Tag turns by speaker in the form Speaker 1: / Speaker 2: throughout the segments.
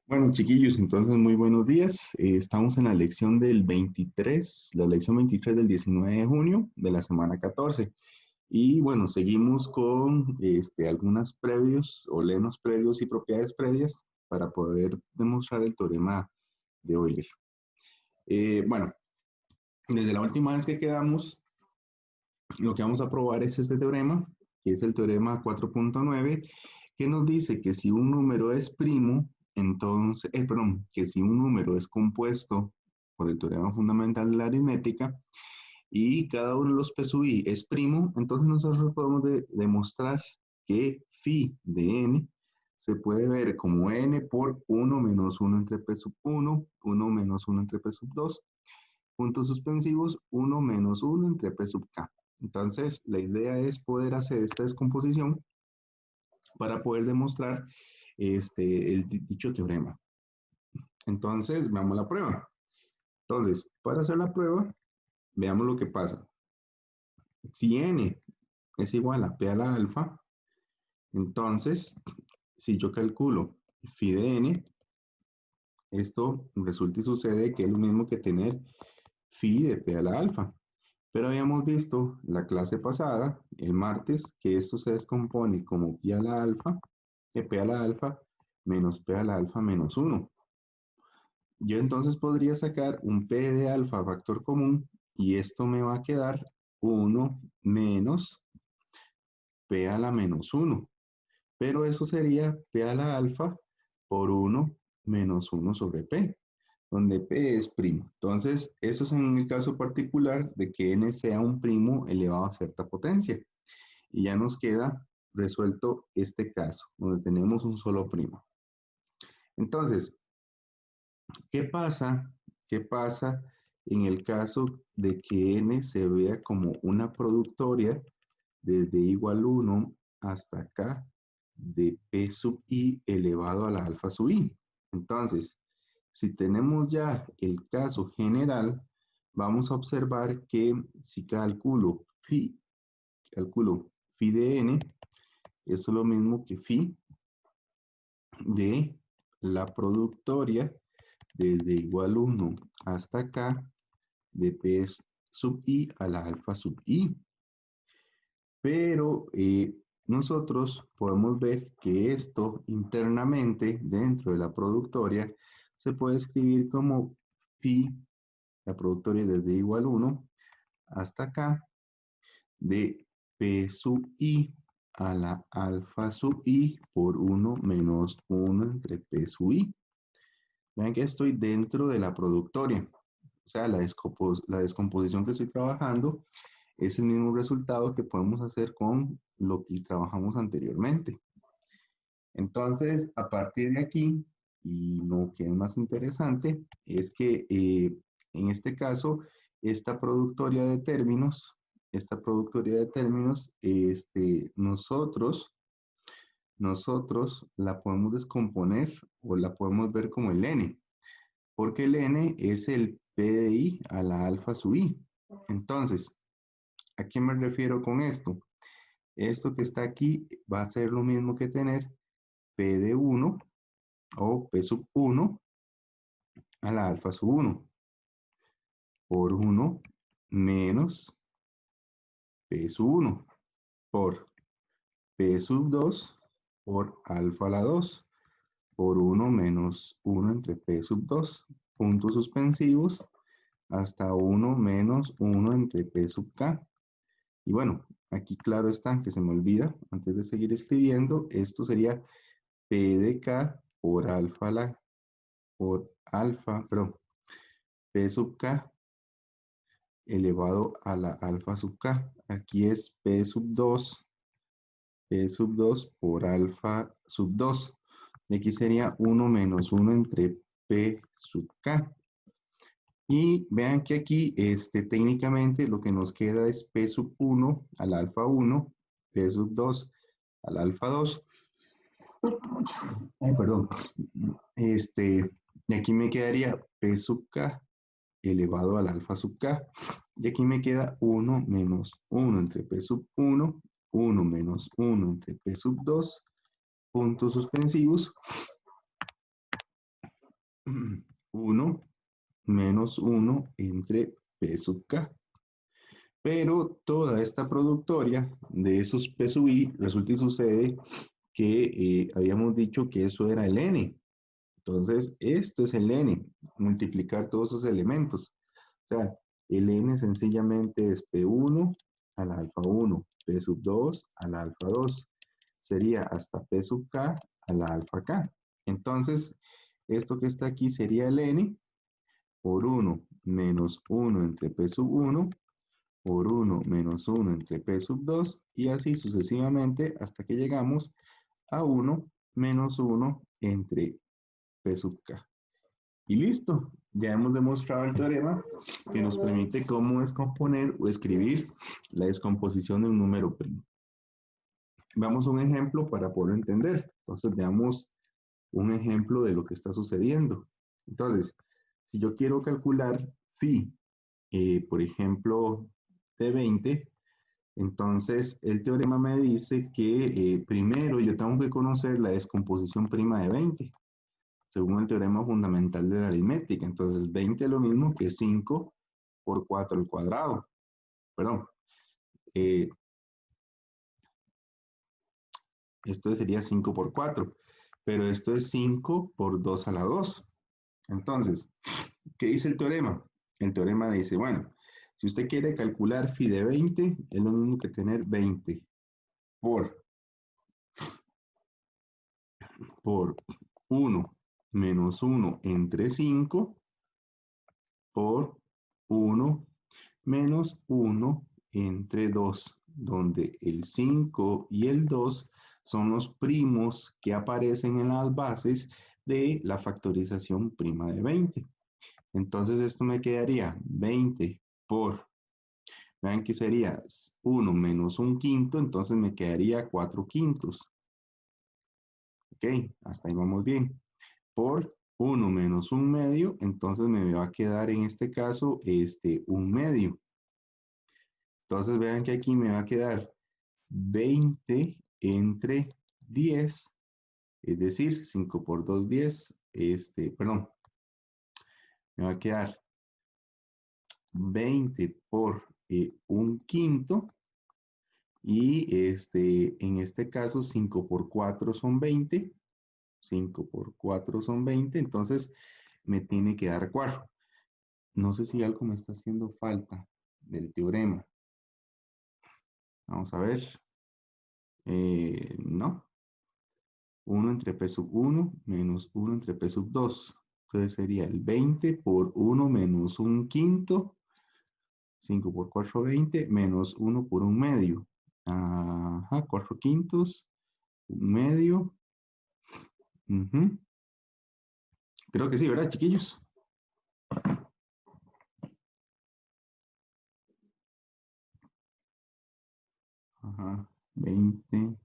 Speaker 1: Bueno, chiquillos, entonces muy buenos días. Estamos en la lección del 23, la lección 23 del 19 de junio de la semana 14. Y bueno, seguimos con algunas previos o lemas previos y propiedades previas para poder demostrar el teorema de Euler. Bueno, desde la última vez que quedamos, lo que vamos a probar es este teorema, que es el teorema 4.9, que nos dice que si un número es primo, entonces, perdón, que si un número es compuesto por el teorema fundamental de la aritmética y cada uno de los p sub i es primo, entonces nosotros podemos demostrar que phi de n se puede ver como n por 1 menos 1 entre p sub 1, 1 menos 1 entre p sub 2, puntos suspensivos, 1 menos 1 entre p sub k. Entonces, la idea es poder hacer esta descomposición para poder demostrar el dicho teorema. Entonces, veamos la prueba. Entonces, para hacer la prueba, veamos lo que pasa. Si n es igual a p a la alfa, entonces, si yo calculo phi de n, esto resulta y sucede que es lo mismo que tener phi de p a la alfa. Pero habíamos visto la clase pasada, el martes, que esto se descompone como pi a la alfa, p a la alfa menos p a la alfa menos 1. Yo entonces podría sacar un p de alfa factor común y esto me va a quedar 1 menos p a la menos 1. Pero eso sería p a la alfa por 1 menos 1 sobre p, donde p es primo. Entonces, eso es en el caso particular de que n sea un primo elevado a cierta potencia. Y ya nos queda resuelto este caso, donde tenemos un solo primo. Entonces, ¿qué pasa? ¿Qué pasa en el caso de que n se vea como una productoria desde igual 1 hasta acá de p sub i elevado a la alfa sub i? Entonces, si tenemos ya el caso general, vamos a observar que si calculo phi de n, eso es lo mismo que phi de la productoria desde igual 1 hasta acá de p sub i a la alfa sub i. Pero nosotros podemos ver que esto internamente dentro de la productoria se puede escribir como phi, la productoria desde igual 1 hasta acá, de p sub i a la alfa sub i por 1 menos 1 entre p sub i. Vean que estoy dentro de la productoria. O sea, la descomposición que estoy trabajando es el mismo resultado que podemos hacer con lo que trabajamos anteriormente. Entonces, a partir de aquí, y lo que es más interesante, es que en este caso, esta productoria de términos, nosotros la podemos descomponer o la podemos ver como el n, porque el n es el p de i a la alfa sub i. Entonces, ¿a qué me refiero con esto? Esto que está aquí va a ser lo mismo que tener p de 1 o p sub 1 a la alfa sub 1 por 1 menos p sub 1 por p sub 2 por alfa a la 2 por 1 menos 1 entre p sub 2, puntos suspensivos, hasta 1 menos 1 entre p sub k. Y bueno, aquí claro está, que se me olvida, antes de seguir escribiendo, esto sería p de k por alfa, perdón, p sub k elevado a la alfa sub k. Aquí es p sub 2 por alfa sub 2. Y aquí sería 1 menos 1 entre p sub k. Y vean que aquí técnicamente lo que nos queda es p sub 1 al alfa 1, p sub 2 al alfa 2. Ay, perdón. Y aquí me quedaría p sub k elevado al alfa sub k. Y aquí me queda 1 menos 1 entre p sub 1 1 menos 1 entre P sub 2, puntos suspensivos, 1 menos 1 entre P sub K. Pero toda esta productoria de esos P sub I, resulta y sucede que habíamos dicho que eso era el N. Entonces, esto es el N, multiplicar todos esos elementos. O sea, el N sencillamente es P1 al alfa 1, P sub 2 al alfa 2. Sería hasta P sub K a la alfa K. Entonces, esto que está aquí sería el N por 1 menos 1 entre P sub 1 por 1 menos 1 entre P sub 2 y así sucesivamente hasta que llegamos a 1 menos 1 entre P sub K. Y listo, ya hemos demostrado el teorema que nos permite cómo descomponer o escribir la descomposición de un número primo. Vamos a un ejemplo para poder entender. Entonces veamos un ejemplo de lo que está sucediendo. Entonces, si yo quiero calcular phi, por ejemplo, de 20, entonces el teorema me dice que primero yo tengo que conocer la descomposición prima de 20, según el teorema fundamental de la aritmética. Entonces 20 es lo mismo que 5 por 4 al cuadrado. Perdón. Esto sería 5 por 4, pero esto es 5 por 2 a la 2. Entonces, ¿qué dice el teorema? El teorema dice, bueno, si usted quiere calcular phi de 20, es lo mismo que tener 20 por 1 menos 1 entre 5 por 1 menos 1 entre 2, donde el 5 y el 2 son los primos que aparecen en las bases de la factorización prima de 20. Entonces esto me quedaría 20 por, vean que sería 1 menos 1 quinto, entonces me quedaría 4 quintos. Ok, hasta ahí vamos bien. Por 1 menos 1 medio, entonces me va a quedar en este caso 1 medio. Entonces vean que aquí me va a quedar 20 entre 10, es decir, 5 por 2, 10, perdón, me va a quedar 20 por 1 quinto, y en este caso 5 por 4 son 20, 5 por 4 son 20, entonces me tiene que dar 4. No sé si algo me está haciendo falta del teorema. Vamos a ver. No. 1 entre P sub 1 menos 1 entre P sub 2. Entonces sería el 20 por 1 menos 1 quinto. 5 por 4, 20, menos 1 por 1 medio. Ajá, 4 quintos, 1 medio. Creo que sí, ¿verdad, chiquillos? Ajá, 20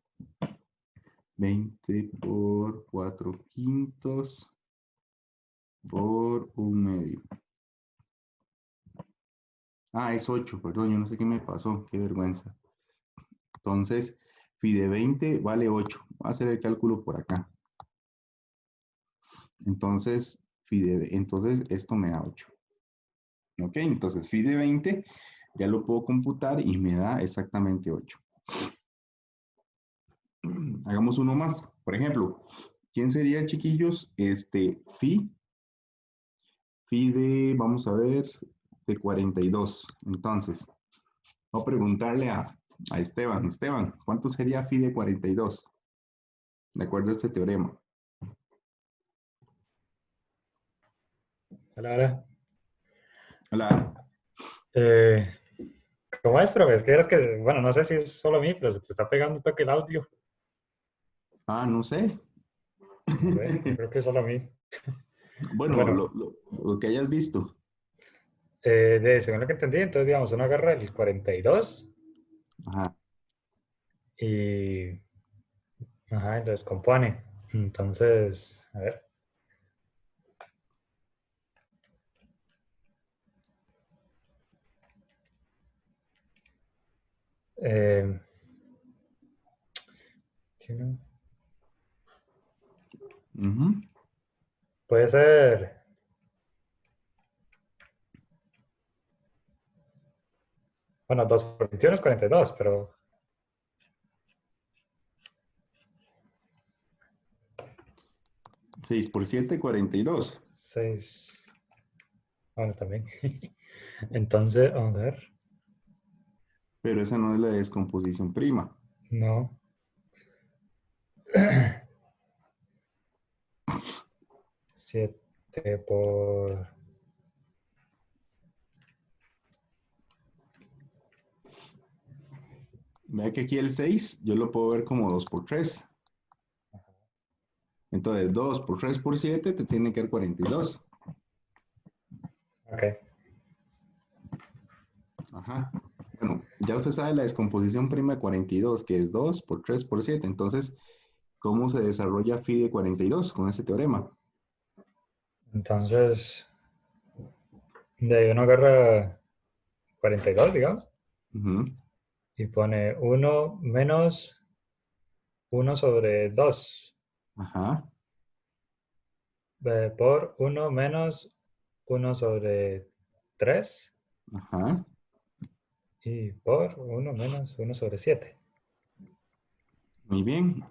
Speaker 1: por 4 quintos por 1 medio. Ah, es 8, perdón, yo no sé qué me pasó, qué vergüenza. Entonces, phi de 20 vale 8. Voy a hacer el cálculo por acá. Entonces, entonces esto me da 8. Ok, entonces phi de 20 ya lo puedo computar y me da exactamente 8. Hagamos uno más. Por ejemplo, ¿quién sería, chiquillos? Phi de, vamos a ver, de 42. Entonces, voy a preguntarle a Esteban. Esteban, ¿cuánto sería phi de 42? De acuerdo a este teorema.
Speaker 2: Hola, hola.
Speaker 1: Hola.
Speaker 2: Eh, ¿Cómo es, profe? Es que eres que, bueno, no sé si es solo a mí, pero se te está pegando un toque el audio.
Speaker 1: Ah, no sé.
Speaker 2: No sé, yo creo que es solo a mí.
Speaker 1: Bueno,
Speaker 2: Bueno,
Speaker 1: lo que hayas visto.
Speaker 2: según lo que entendí, entonces, digamos, uno agarra el 42
Speaker 1: Ajá.
Speaker 2: y, ajá, y lo descompone. Entonces, a ver. Eh, 21.
Speaker 1: Ujú.
Speaker 2: Puede ser. Bueno, 2 por 21 es 42, pero
Speaker 1: 6 por 7, 42.
Speaker 2: 6. Bueno, también. Entonces, vamos a ver.
Speaker 1: Pero esa no es la descomposición prima.
Speaker 2: No. 7 por...
Speaker 1: Vea que aquí el 6 yo lo puedo ver como 2 por 3. Entonces 2 por 3 por 7 te tiene que dar 42.
Speaker 2: Ok.
Speaker 1: Ajá. Bueno, ya usted sabe la descomposición prima de 42, que es 2 por 3 por 7. Entonces, ¿cómo se desarrolla phi de 42 con ese teorema?
Speaker 2: Entonces, de ahí uno agarra 42, digamos,
Speaker 1: Ujú.
Speaker 2: y pone 1 menos 1 sobre 2
Speaker 1: Ajá.
Speaker 2: por 1 menos 1 sobre 3
Speaker 1: Ajá.
Speaker 2: y por 1 menos 1 sobre 7.
Speaker 1: Muy bien.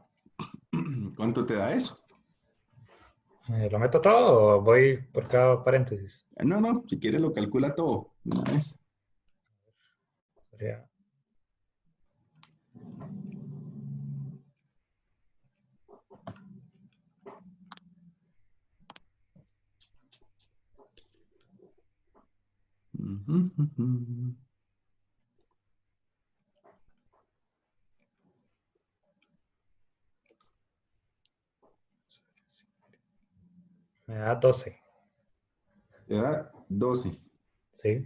Speaker 1: ¿Cuánto te da eso?
Speaker 2: ¿Lo meto todo o voy por cada paréntesis?
Speaker 1: No, no, si quieres lo calcula todo de una vez.
Speaker 2: Sería
Speaker 1: Ujú, ujú.
Speaker 2: me da 12.
Speaker 1: Te da 12.
Speaker 2: ¿Sí?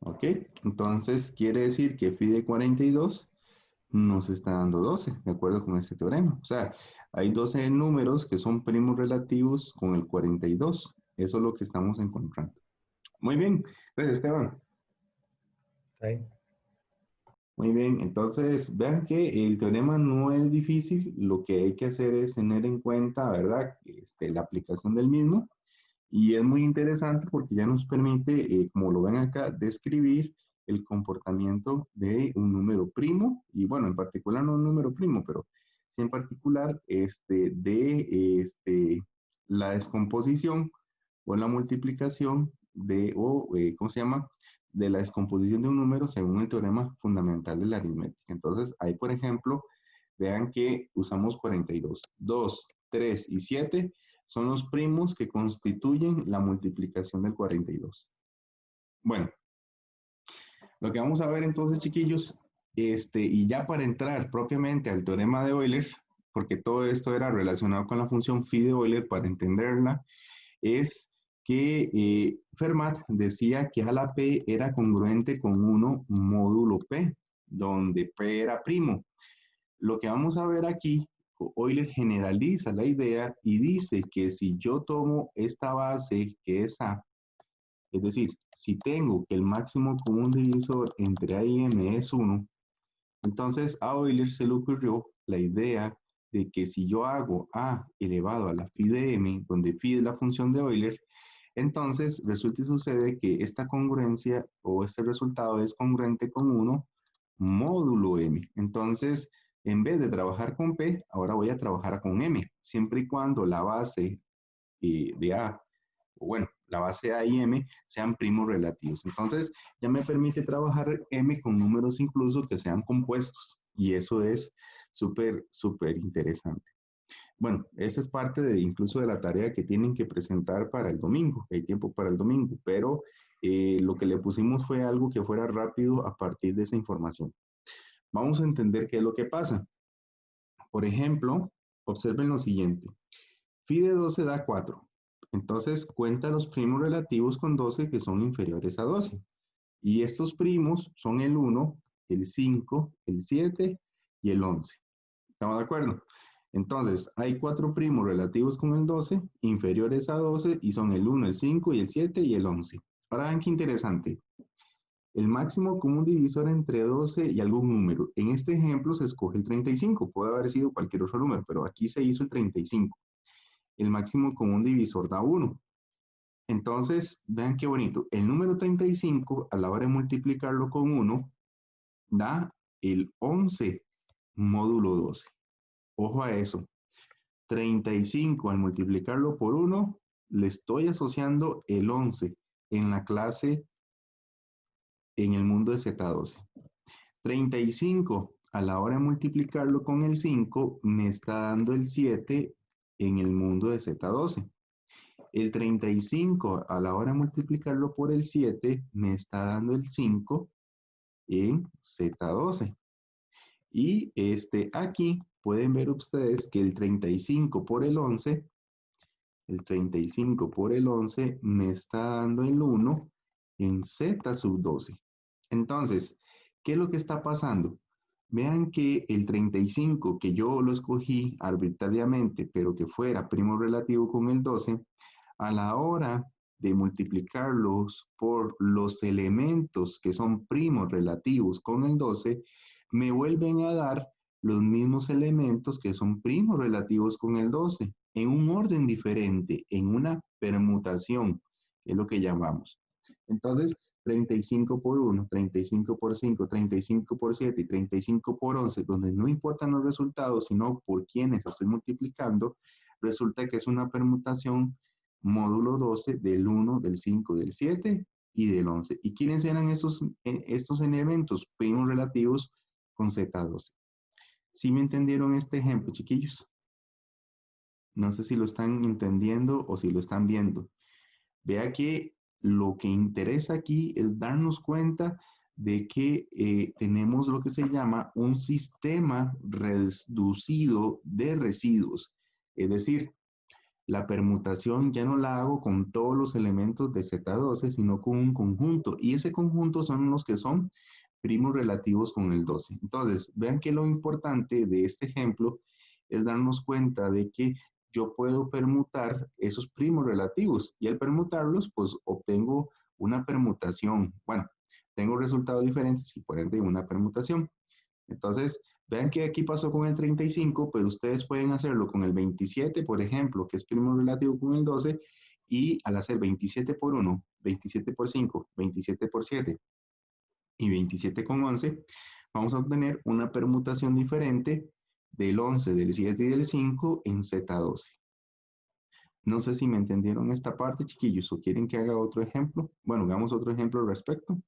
Speaker 1: ¿Ok? Entonces quiere decir que phi de 42 nos está dando 12, de acuerdo con este teorema. O sea, hay 12 números que son primos relativos con el 42. Eso es lo que estamos encontrando. Muy bien, gracias Esteban.
Speaker 2: Ahí.
Speaker 1: Muy bien, entonces vean que el teorema no es difícil, lo que hay que hacer es tener en cuenta, ¿verdad? La aplicación del mismo. Y es muy interesante porque ya nos permite, como lo ven acá, describir el comportamiento de un número primo, y bueno, en particular no un número primo, pero sí en particular la descomposición o la multiplicación ¿cómo se llama? De la descomposición de un número según el teorema fundamental de la aritmética. Entonces, ahí, por ejemplo, vean que usamos 42. 2, 3 y 7 son los primos que constituyen la multiplicación del 42. Bueno, lo que vamos a ver entonces, chiquillos, y ya para entrar propiamente al teorema de Euler, porque todo esto era relacionado con la función phi de Euler para entenderla, es que Fermat decía que a la P era congruente con 1 módulo P, donde P era primo. Lo que vamos a ver aquí, Euler generaliza la idea y dice que si yo tomo esta base que es A, es decir, si tengo que el máximo común divisor entre A y M es 1, entonces a Euler se le ocurrió la idea de que si yo hago A elevado a la phi de M, donde phi es la función de Euler, entonces resulta y sucede que esta congruencia o este resultado es congruente con 1 módulo M. Entonces, en vez de trabajar con P, ahora voy a trabajar con M, siempre y cuando la base de A, o bueno, la base A y M sean primos relativos. Entonces, ya me permite trabajar M con números incluso que sean compuestos. Y eso es súper, súper interesante. Bueno, esta es parte de incluso de la tarea que tienen que presentar para el domingo. Hay tiempo para el domingo, pero lo que le pusimos fue algo que fuera rápido a partir de esa información. Vamos a entender qué es lo que pasa. Por ejemplo, observen lo siguiente. Phi de 12 da 4. Entonces, cuenta los primos relativos con 12 que son inferiores a 12. Y estos primos son el 1, el 5, el 7 y el 11. ¿Estamos de acuerdo? Entonces, hay 4 primos relativos con el 12, inferiores a 12, y son el 1, el 5 y el 7 y el 11. Ahora vean qué interesante. El máximo común divisor entre 12 y algún número. En este ejemplo se escoge el 35. Puede haber sido cualquier otro número, pero aquí se hizo el 35. El máximo común divisor da 1. Entonces, vean qué bonito. El número 35, a la hora de multiplicarlo con 1, da el 11 módulo 12. Ojo a eso. 35 al multiplicarlo por 1, le estoy asociando el 11 en la clase en el mundo de Z12. 35 a la hora de multiplicarlo con el 5 me está dando el 7 en el mundo de Z12. El 35 a la hora de multiplicarlo por el 7 me está dando el 5 en Z12. Y aquí pueden ver ustedes que el 35 por el 11, me está dando el 1 en Z sub 12. Entonces, ¿qué es lo que está pasando? Vean que el 35, que yo lo escogí arbitrariamente, pero que fuera primo relativo con el 12, a la hora de multiplicarlos por los elementos que son primos relativos con el 12, me vuelven a dar los mismos elementos que son primos relativos con el 12, en un orden diferente, en una permutación, que es lo que llamamos. Entonces, 35 por 1, 35 por 5, 35 por 7 y 35 por 11, donde no importan los resultados, sino por quienes estoy multiplicando, resulta que es una permutación módulo 12 del 1, del 5, del 7 y del 11. ¿Y quiénes eran estos elementos primos relativos con Z12? ¿Sí me entendieron este ejemplo, chiquillos? No sé si lo están entendiendo o si lo están viendo. Vea que lo que interesa aquí es darnos cuenta de que tenemos lo que se llama un sistema reducido de residuos. Es decir, la permutación ya no la hago con todos los elementos de Z12, sino con un conjunto. Y ese conjunto son los que son primos relativos con el 12. Entonces, vean que lo importante de este ejemplo es darnos cuenta de que yo puedo permutar esos primos relativos y al permutarlos, pues obtengo una permutación. Bueno, tengo resultados diferentes y por ende una permutación. Entonces, vean que aquí pasó con el 35, pero ustedes pueden hacerlo con el 27, por ejemplo, que es primo relativo con el 12, y al hacer 27 por 1, 27 por 5, 27 por 7 y 27 con 11, vamos a obtener una permutación diferente del 11, del 7 y del 5 en Z12. No sé si me entendieron esta parte, chiquillos, o quieren que haga otro ejemplo. Bueno, hagamos otro ejemplo al respecto.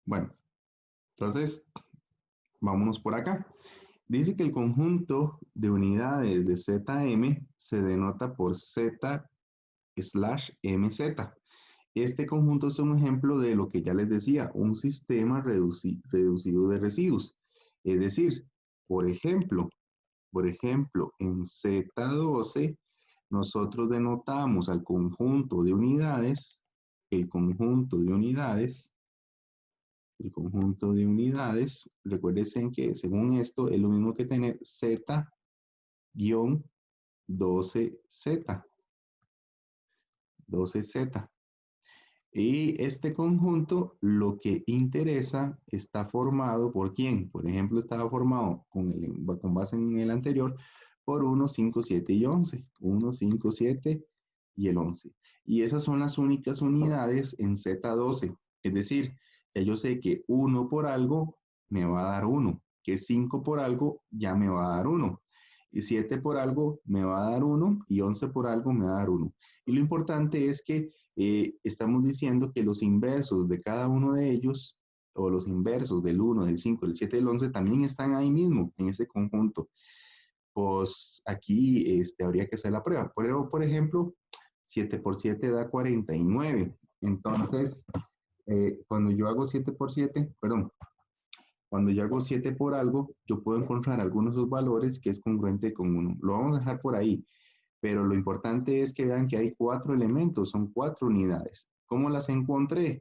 Speaker 1: Bueno, entonces, vámonos por acá. Dice que el conjunto de unidades de ZM se denota por Z/MZ. Este conjunto es un ejemplo de lo que ya les decía, un sistema reducido de residuos. Es decir, por ejemplo, en Z12, nosotros denotamos al conjunto de unidades, el conjunto de unidades, recuerden que según esto es lo mismo que tener Z-12Z. 12Z. Y este conjunto, lo que interesa, está formado por quién. Por ejemplo, estaba formado con base en el anterior por 1, 5, 7 y 11. 1, 5, 7 y el 11. Y esas son las únicas unidades en Z12. Es decir, ya yo sé que 1 por algo me va a dar 1, que 5 por algo ya me va a dar 1, y 7 por algo me va a dar 1 y 11 por algo me va a dar 1. Y lo importante es que estamos diciendo que los inversos de cada uno de ellos, o los inversos del 1, del 5, del 7 y del 11, también están ahí mismo, en ese conjunto. Pues aquí habría que hacer la prueba. Pero, por ejemplo, 7 por 7 da 49. Entonces, cuando yo hago 7 por 7, perdón, cuando yo hago 7 por algo, yo puedo encontrar algunos de esos valores que es congruente con 1. Lo vamos a dejar por ahí. Pero lo importante es que vean que hay 4 elementos, son 4 unidades. ¿Cómo las encontré?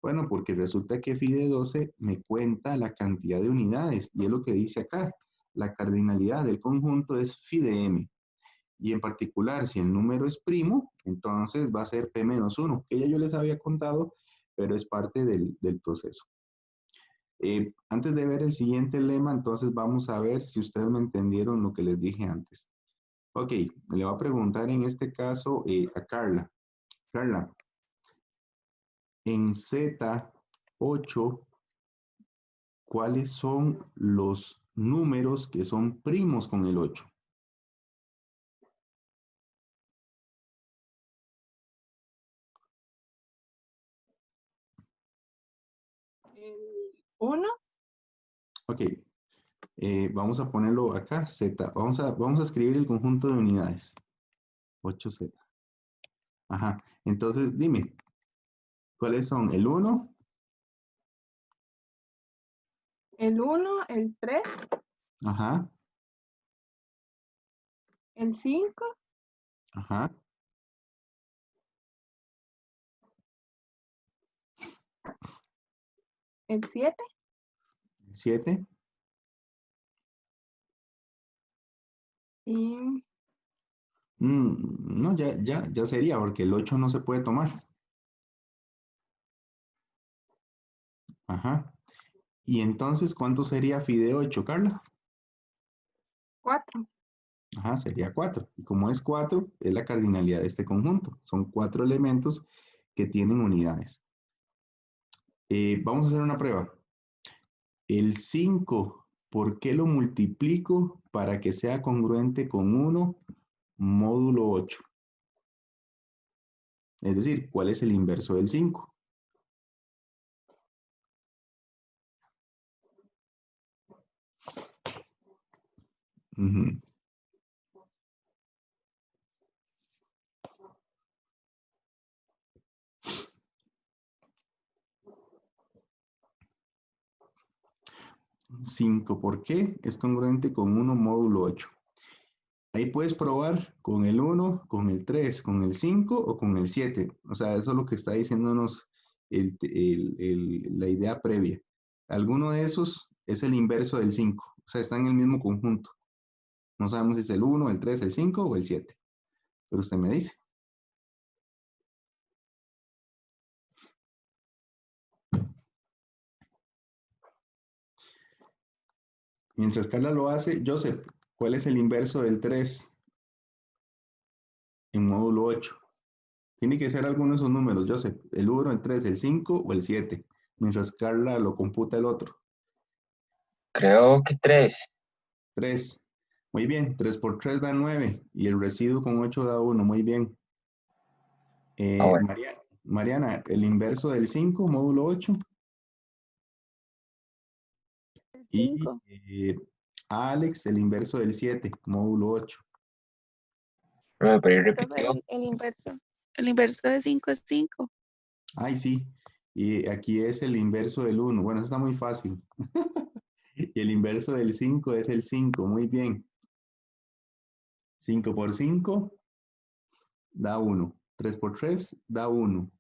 Speaker 1: Bueno, porque resulta que phi de 12 me cuenta la cantidad de unidades y es lo que dice acá. La cardinalidad del conjunto es phi de m. Y en particular, si el número es primo, entonces va a ser P menos 1, que ya yo les había contado, pero es parte del proceso. Antes de ver el siguiente lema, entonces vamos a ver si ustedes me entendieron lo que les dije antes. Ok, le voy a preguntar en este caso a Carla. Carla, en Z8, ¿cuáles son los números que son primos con el 8?
Speaker 3: El 1,
Speaker 1: Ok, vamos a ponerlo acá, Z. Vamos a escribir el conjunto de unidades. 8Z. Ajá, entonces dime, ¿cuáles son? ¿El 1?
Speaker 3: el 1, el 3,
Speaker 1: Ajá,
Speaker 3: el 5,
Speaker 1: ajá,
Speaker 3: el 7
Speaker 1: el 7.
Speaker 3: y
Speaker 1: No, ya sería, porque el 8 no se puede tomar. Ajá. Y entonces, ¿cuánto sería phi de 8, Carla?
Speaker 3: 4.
Speaker 1: Ajá, sería 4. Y como es 4, es la cardinalidad de este conjunto. Son 4 elementos que tienen unidades. Vamos a hacer una prueba. El 5, ¿por qué lo multiplico para que sea congruente con 1 módulo 8? Es decir, ¿cuál es el inverso del 5? Ujú. 5, ¿por qué? Es congruente con 1 módulo 8. Ahí puedes probar con el 1, con el 3, con el 5 o con el 7. O sea, eso es lo que está diciéndonos la idea previa. Alguno de esos es el inverso del 5. O sea, está en el mismo conjunto. No sabemos si es el 1, el 3, el 5 o el 7. Pero usted me dice. Mientras Carla lo hace, Joseph, ¿cuál es el inverso del 3 en módulo 8? Tiene que ser alguno de esos números, Joseph. El 1, el 3, el 5 o el 7. Mientras Carla lo computa el otro.
Speaker 4: Creo que 3.
Speaker 1: 3. Muy bien. 3 por 3 da 9. Y el residuo con 8 da 1. Muy bien.
Speaker 4: Bueno.
Speaker 1: Mariana, el inverso del 5, módulo 8.
Speaker 5: El
Speaker 1: Y
Speaker 5: 5.
Speaker 1: Alex, el inverso del 7, módulo 8.
Speaker 4: Pero ahí
Speaker 5: Profe,
Speaker 4: repitió.
Speaker 5: el inverso. El inverso de 5 es 5.
Speaker 1: Ay, sí. Y aquí es el inverso del 1. Bueno, eso está muy fácil. Y el inverso del 5 es el 5. Muy bien. 5 por 5 da 1. 3 por 3 da 1.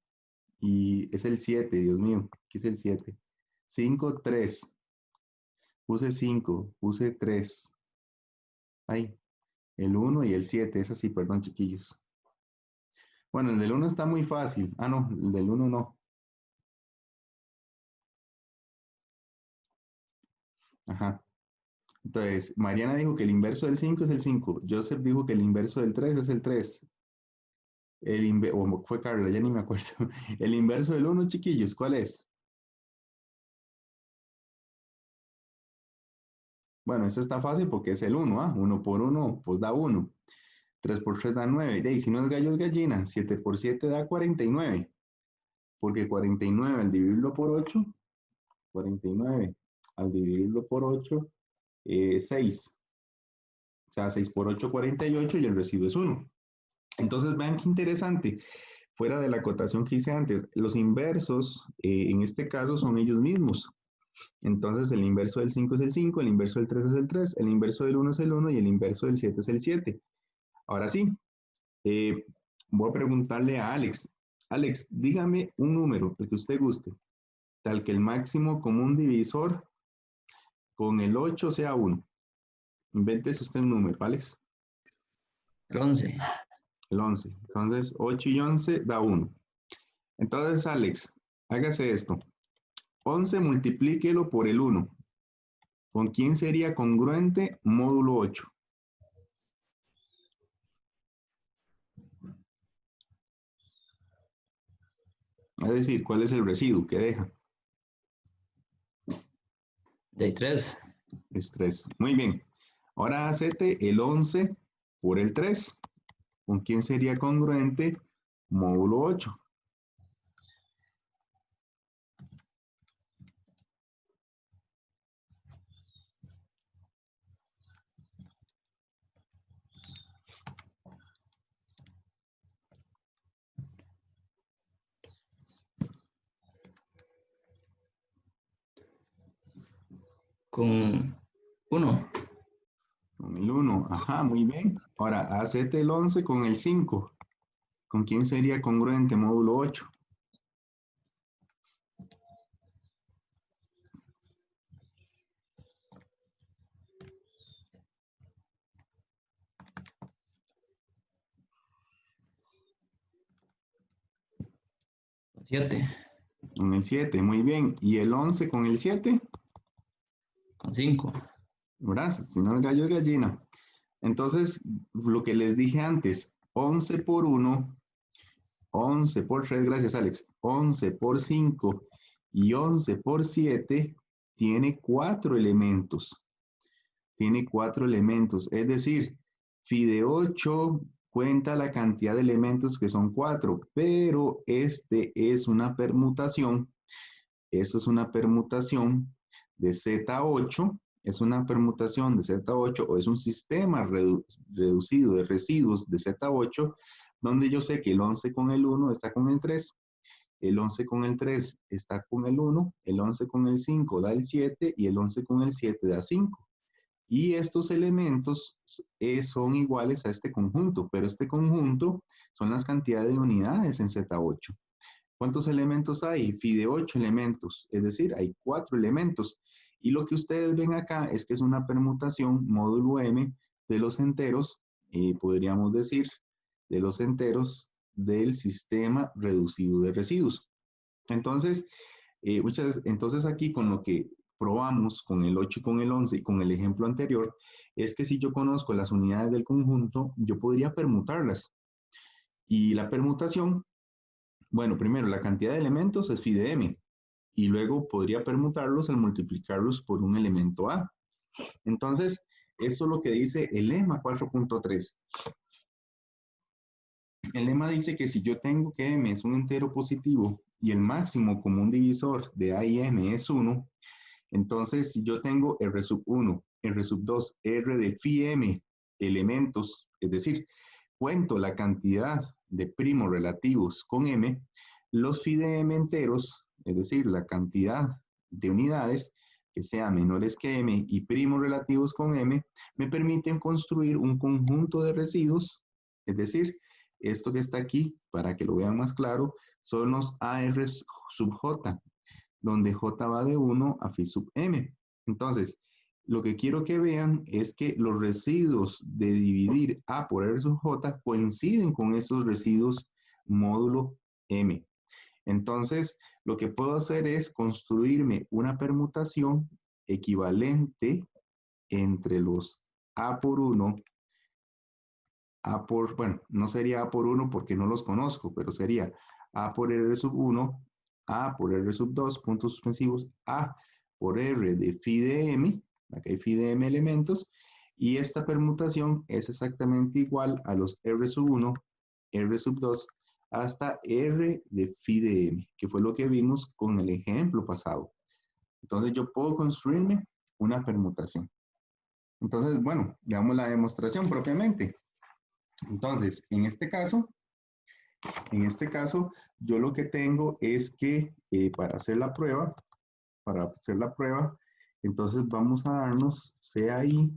Speaker 1: Y es el 7, Dios mío. Aquí es el 7. 5, 3. Puse 5, puse 3. Ay, el 1 y el 7. Es así, perdón, chiquillos. Bueno, el del 1 está muy fácil. Ah, no, el del 1 no. Ajá. Entonces, Mariana dijo que el inverso del 5 es el 5. Joseph dijo que el inverso del 3 es el 3. O fue Carla, ya ni me acuerdo. El inverso del 1, chiquillos, ¿cuál es? Bueno, esto está fácil porque es el 1, ¿ah? 1 por 1, pues da 1. 3 por 3 da 9. Y si no es gallo, es gallina. 7 por 7 da 49. Porque 49 al dividirlo por 8, 49 al dividirlo por 8, 6. O sea, 6 por 8, 48 y el residuo es 1. Entonces, vean qué interesante. Fuera de la acotación que hice antes, los inversos, en este caso, son ellos mismos. Entonces, el inverso del 5 es el 5, el inverso del 3 es el 3, el inverso del 1 es el 1 y el inverso del 7 es el 7. Ahora sí, voy a preguntarle a Alex. Alex, dígame un número, el que usted guste, tal que el máximo común divisor con el 8 sea 1. Invéntese usted un número, Alex.
Speaker 6: El 11.
Speaker 1: El 11. Entonces, 8 y 11 da 1. Entonces, Alex, hágase esto. 11 multiplíquelo por el 1. ¿Con quién sería congruente módulo 8? Es decir, ¿cuál es el residuo que deja?
Speaker 6: De 3.
Speaker 1: Es 3. Muy bien. Ahora hacete el 11 por el 3. ¿Con quién sería congruente módulo 8?
Speaker 6: Con 1.
Speaker 1: Con el 1. Ajá, muy bien. Ahora, hacete el 11 con el 5. ¿Con quién sería congruente módulo 8?
Speaker 6: Con 7.
Speaker 1: Con el 7, muy bien. ¿Y el 11 con el 7?
Speaker 6: Con 5.
Speaker 1: ¿Verdad? Si no es gallo es gallina. Entonces, lo que les dije antes, 11 por 1, 11 por 3, gracias Alex, 11 por 5 y 11 por 7 tiene 4 elementos. Tiene 4 elementos, es decir, phi de 8 cuenta la cantidad de elementos que son 4, pero este es una permutación, eso es una permutación de Z8, es una permutación de Z8 o es un sistema reducido de residuos de Z8, donde yo sé que el 11 con el 1 está con el 3, el 11 con el 3 está con el 1, el 11 con el 5 da el 7 y el 11 con el 7 da 5. Y estos elementos son iguales a este conjunto, pero este conjunto son las cantidades de unidades en Z8. ¿Cuántos elementos hay? Phi de 8 elementos, es decir, hay 4 elementos. Y lo que ustedes ven acá es que es una permutación módulo M de los enteros, podríamos decir, de los enteros del sistema reducido de residuos. Entonces, entonces aquí con lo que probamos con el 8 y con el 11 y con el ejemplo anterior, es que si yo conozco las unidades del conjunto, yo podría permutarlas. Y la permutación, bueno, primero la cantidad de elementos es phi de m, y luego podría permutarlos al multiplicarlos por un elemento a. Entonces, esto es lo que dice el lema 4.3. El lema dice que si yo tengo que m es un entero positivo y el máximo común divisor de a y m es 1, entonces si yo tengo r sub 1, r sub 2, r de phi m elementos, es decir, cuento la cantidad de primos relativos con m, los phi de m enteros, es decir, la cantidad de unidades que sean menores que m y primos relativos con m, me permiten construir un conjunto de residuos, es decir, esto que está aquí, para que lo vean más claro, son los AR sub J, donde J va de 1 a phi sub m. Entonces, lo que quiero que vean es que los residuos de dividir A por R sub J coinciden con esos residuos módulo M. Entonces, lo que puedo hacer es construirme una permutación equivalente entre los A por 1, bueno, no sería A por 1 porque no los conozco, pero sería A por R sub 1, A por R sub 2, puntos suspensivos, A por R de phi de M, acá hay phi de M elementos, y esta permutación es exactamente igual a los R sub 1, R sub 2, hasta R de phi de M, que fue lo que vimos con el ejemplo pasado. Entonces yo puedo construirme una permutación. Entonces, bueno, veamos la demostración propiamente. Entonces, en este caso, yo lo que tengo es que para hacer la prueba, entonces vamos a darnos CAI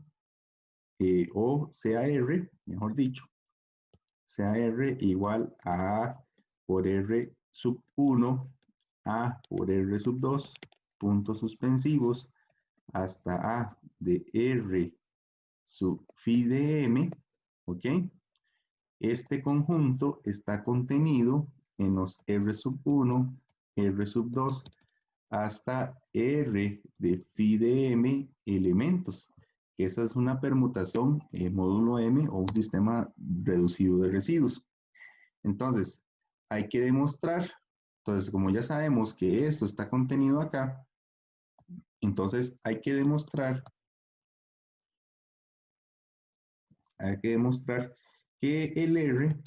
Speaker 1: o CAR, mejor dicho, CAR igual a A por R sub 1, A por R sub 2, puntos suspensivos, hasta A de R sub phi de M, ¿ok? Este conjunto está contenido en los R sub 1, R sub 2, hasta R de phi de M elementos. Esa es una permutación módulo M o un sistema reducido de residuos. Entonces, hay que demostrar, entonces como ya sabemos que esto está contenido acá, entonces hay que demostrar que el R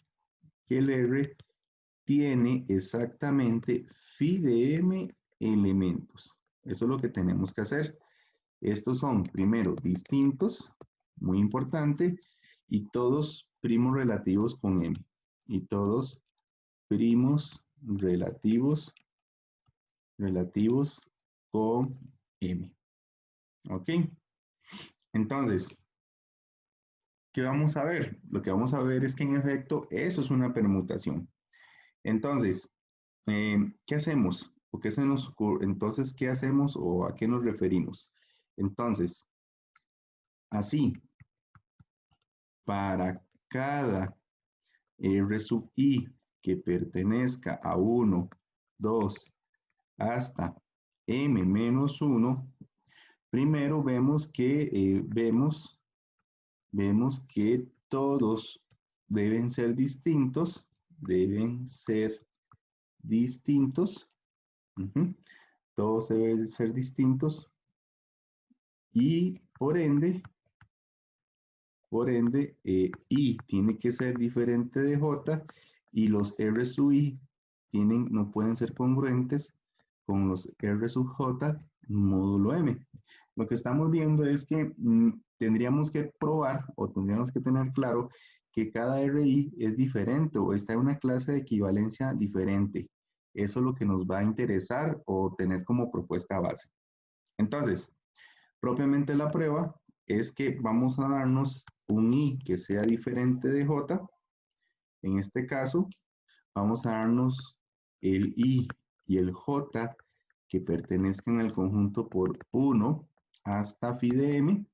Speaker 1: tiene exactamente phi de M elementos. Eso es lo que tenemos que hacer. Estos son, primero, distintos, muy importante, y todos primos relativos con M. Y todos primos relativos con M. ¿Ok? Entonces, ¿qué vamos a ver? Lo que vamos a ver es que en efecto eso es una permutación. Entonces, ¿qué hacemos? ¿O qué se nos ocurre? Entonces, ¿qué hacemos o a qué nos referimos? Entonces, así, para cada R sub I que pertenezca a 1, 2, hasta M menos 1, primero vemos que, vemos que todos deben ser distintos, todos deben ser distintos y por ende, I tiene que ser diferente de J y los R sub I no pueden ser congruentes con los R sub J módulo M. Lo que estamos viendo es que tendríamos que probar o tendríamos que tener claro que cada RI es diferente o está en una clase de equivalencia diferente. Eso es lo que nos va a interesar o tener como propuesta base. Entonces, propiamente la prueba es que vamos a darnos un I que sea diferente de J. En este caso, vamos a darnos el I y el J que pertenezcan al conjunto por 1 hasta phi de M.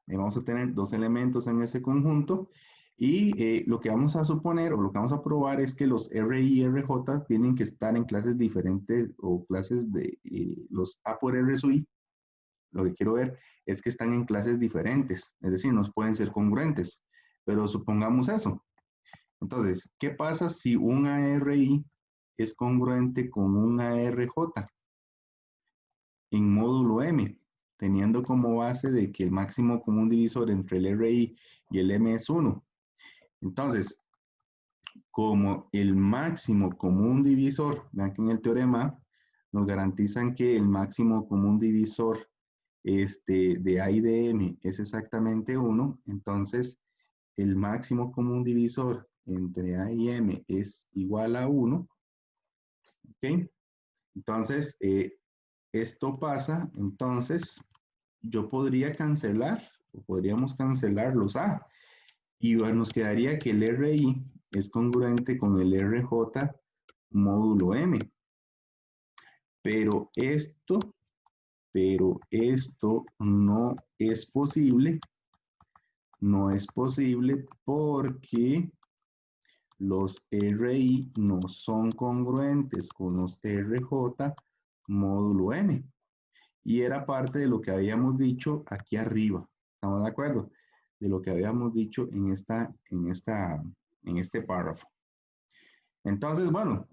Speaker 1: Ahí vamos a tener dos elementos en ese conjunto. Y lo que vamos a suponer o lo que vamos a probar es que los RI y RJ tienen que estar en clases diferentes o clases de los A por R sub I. Lo que quiero ver es que están en clases diferentes, es decir, no pueden ser congruentes. Pero supongamos eso. Entonces, ¿qué pasa si un ARI es congruente con un ARJ en módulo M, teniendo como base de que el máximo común divisor entre el RI y el M es 1? Entonces, como el máximo común divisor, vean que en el teorema nos garantizan que el máximo común divisor de A y de M es exactamente 1, entonces el máximo común divisor entre A y M es igual a 1, ¿ok? Entonces, esto pasa, entonces yo podría cancelar, o podríamos cancelar los A, y nos quedaría que el RI es congruente con el RJ módulo M. Pero esto no es posible, porque los RI no son congruentes con los RJ módulo M. Y era parte de lo que habíamos dicho aquí arriba. ¿Estamos de acuerdo? De lo que habíamos dicho en este párrafo. Entonces, bueno,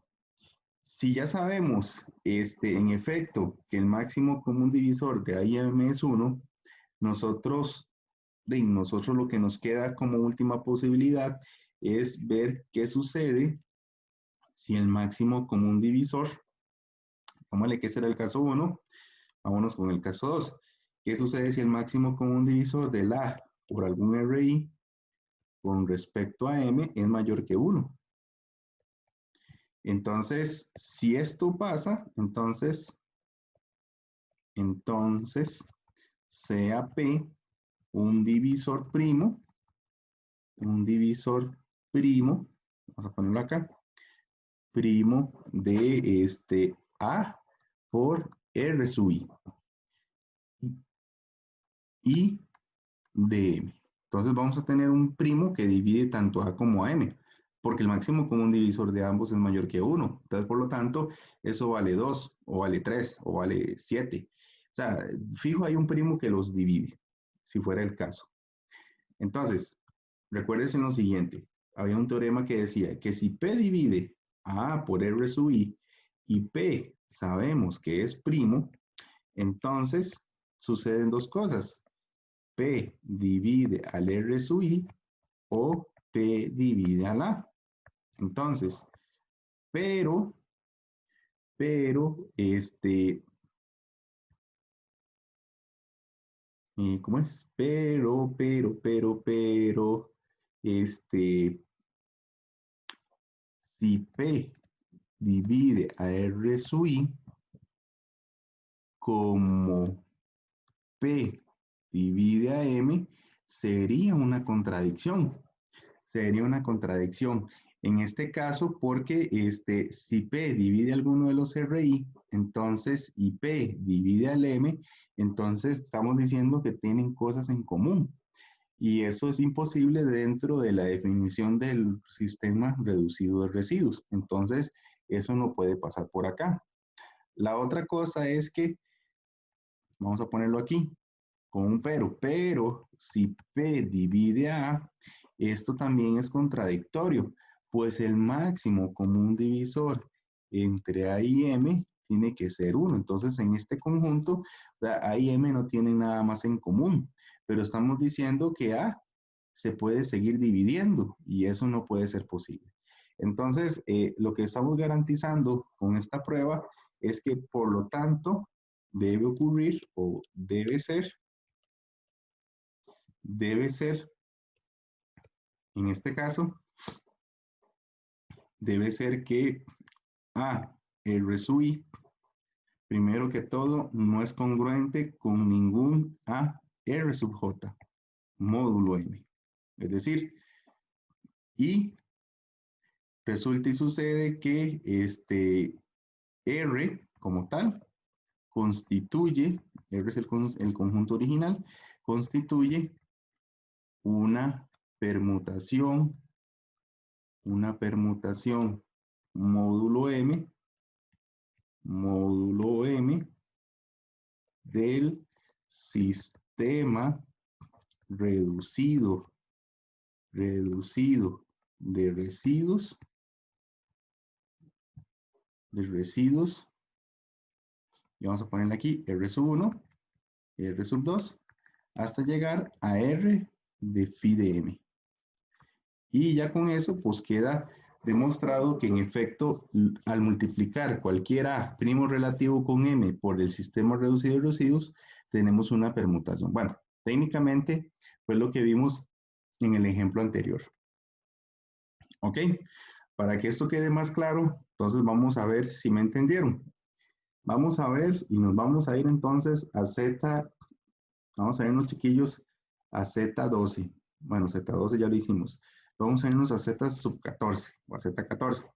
Speaker 1: si ya sabemos, en efecto, que el máximo común divisor de A y M es 1, nosotros lo que nos queda como última posibilidad es ver qué sucede si el máximo común divisor, póngale que ese era el caso 1, vámonos con el caso 2. ¿Qué sucede si el máximo común divisor del A por algún RI con respecto a M es mayor que 1? Entonces, si esto pasa, entonces sea P un divisor primo, vamos a ponerlo acá, primo de A por R sub I. Y de M. Entonces vamos a tener un primo que divide tanto a como a m, porque el máximo común divisor de ambos es mayor que 1. Entonces, por lo tanto, eso vale 2, o vale 3, o vale 7. O sea, fijo hay un primo que los divide, si fuera el caso. Entonces, recuérdense lo siguiente. Había un teorema que decía que si P divide a A por R sub I y P sabemos que es primo, entonces suceden dos cosas. P divide al R sub I o P divide al A. Entonces, pero, ¿cómo es? Pero, si P divide a R sub I, como P divide a M, sería una contradicción. Sería una contradicción. En este caso, porque si P divide alguno de los RI, entonces, y P divide al M, entonces estamos diciendo que tienen cosas en común. Y eso es imposible dentro de la definición del sistema reducido de residuos. Entonces, eso no puede pasar por acá. La otra cosa es que, vamos a ponerlo aquí, con un pero si P divide a A, esto también es contradictorio, pues el máximo común divisor entre A y M tiene que ser 1. Entonces, en este conjunto, o sea, A y M no tienen nada más en común, pero estamos diciendo que A se puede seguir dividiendo y eso no puede ser posible. Entonces, lo que estamos garantizando con esta prueba es que, por lo tanto, debe ocurrir o debe ser, en este caso, debe ser que A, R sub I, primero que todo, no es congruente con ningún A, R sub J, módulo M. Es decir, y resulta y sucede que R como tal constituye, R es el conjunto original, constituye una permutación módulo M del sistema reducido de residuos, y vamos a ponerle aquí R sub 1, R sub 2, hasta llegar a R de phi de M. Y ya con eso, pues queda demostrado que en efecto, al multiplicar cualquier A primo relativo con M por el sistema reducido de residuos, tenemos una permutación. Bueno, técnicamente fue lo que vimos en el ejemplo anterior. ¿Ok? Para que esto quede más claro, entonces vamos a ver si me entendieron. Vamos a ver y nos vamos a ir entonces a Z, vamos a irnos chiquillos a Z12. Bueno, Z12 ya lo hicimos. Vamos a irnos a Z sub 14 o a Z14.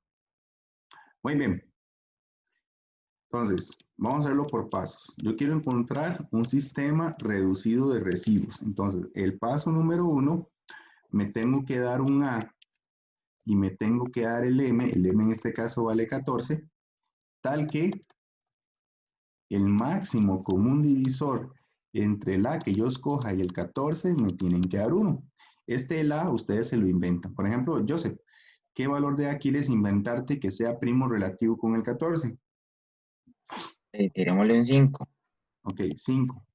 Speaker 1: Muy bien. Entonces, vamos a hacerlo por pasos. Yo quiero encontrar un sistema reducido de residuos. Entonces, el paso número 1, me tengo que dar un A y me tengo que dar el M en este caso vale 14, tal que el máximo común divisor entre el A que yo escoja y el 14 me tienen que dar 1. El A ustedes se lo inventan. Por ejemplo, Joseph, ¿qué valor de A quieres inventarte que sea primo relativo con el 14?
Speaker 4: Tirémosle un 5.
Speaker 1: Ok, 5.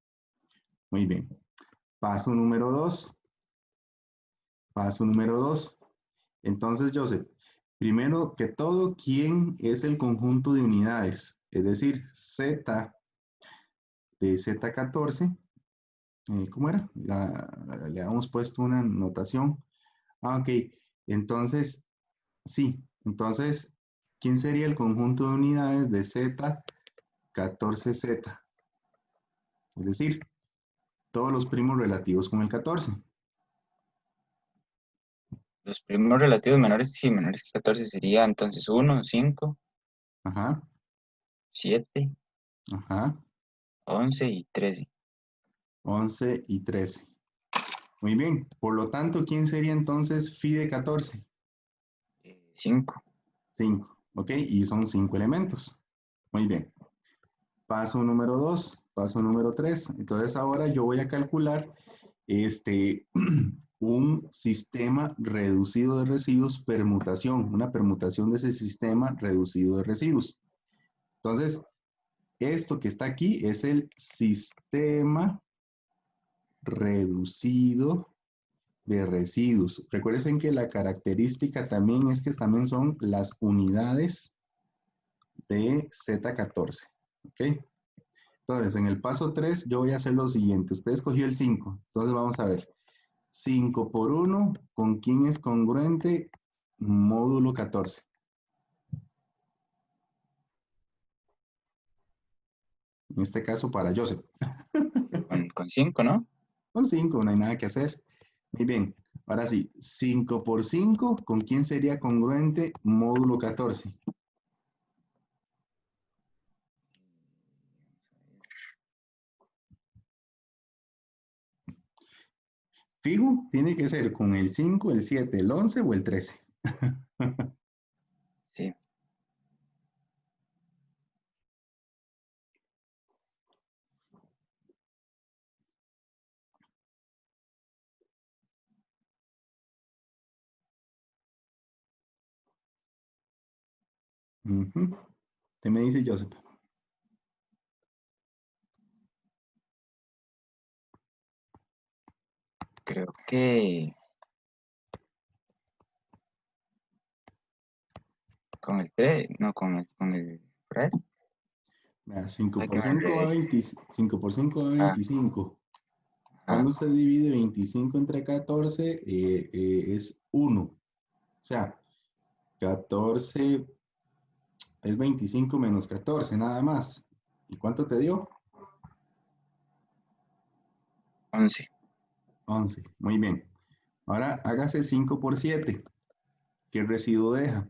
Speaker 1: Muy bien. Paso número 2. Entonces, Joseph, primero que todo, ¿quién es el conjunto de unidades? Es decir, Z de Z14. ¿Cómo era? Le habíamos puesto una notación. Ok. Entonces, sí. Entonces, ¿quién sería el conjunto de unidades de Z14Z? Es decir, todos los primos relativos con el 14.
Speaker 4: Los primos relativos menores, sí, menores que 14 sería entonces 1, 5,
Speaker 1: Ajá,
Speaker 4: 7,
Speaker 1: ajá.
Speaker 4: 11 y 13.
Speaker 1: 11 y 13. Muy bien. Por lo tanto, ¿quién sería entonces phi de 14?
Speaker 4: 5.
Speaker 1: 5. ¿Ok? Y son 5 elementos. Muy bien. Paso número 2. Paso número 3. Entonces ahora yo voy a calcular un sistema reducido de residuos permutación. Una permutación de ese sistema reducido de residuos. Entonces, esto que está aquí es el sistema reducido de residuos. Recuerden que la característica también es que también son las unidades de Z14. ¿Ok? Entonces, en el paso 3 yo voy a hacer lo siguiente. Usted escogió el 5. Entonces, vamos a ver. 5 por 1, ¿con quién es congruente? Módulo 14. En este caso, para Joseph.
Speaker 4: Con 5, ¿no?
Speaker 1: Con 5, no hay nada que hacer. Muy bien. Ahora sí, 5 por 5, ¿con quién sería congruente? Módulo 14. Fijo, tiene que ser con el 5, el 7, el 11 o el 13.
Speaker 4: Sí.
Speaker 1: Usted me dice, Joseph.
Speaker 4: Creo que con el 3, no, con el por ahí.
Speaker 1: 5
Speaker 4: Ay,
Speaker 1: por
Speaker 4: que me
Speaker 1: 5 da
Speaker 4: enredé.
Speaker 1: 20, 5 por 5 da
Speaker 4: Ah,
Speaker 1: 25.
Speaker 4: ah,
Speaker 1: Cuando usted divide 25 entre 14, es 1. O sea, 14 es 25 menos 14, nada más. ¿Y cuánto te dio?
Speaker 4: 11.
Speaker 1: 11. Muy bien. Ahora hágase 5 por 7. ¿Qué residuo deja?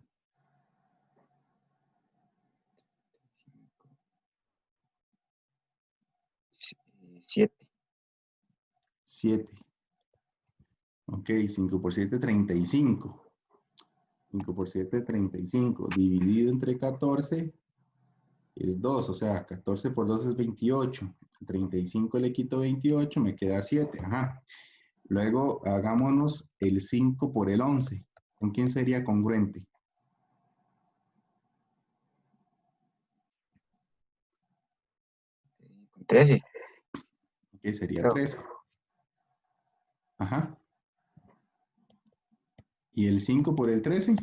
Speaker 4: 7.
Speaker 1: 7. Ok, 5 por 7, 35. 5 por 7, 35. Dividido entre 14 es 2. O sea, 14 por 2 es 28. 35 le quito 28, me queda 7. Ajá. Luego hagámonos el 5 por el 11. ¿Con quién sería congruente?
Speaker 4: Con 13.
Speaker 1: Ok, sería
Speaker 4: Creo.
Speaker 1: 13. Ajá. ¿Y el 5 por el 13?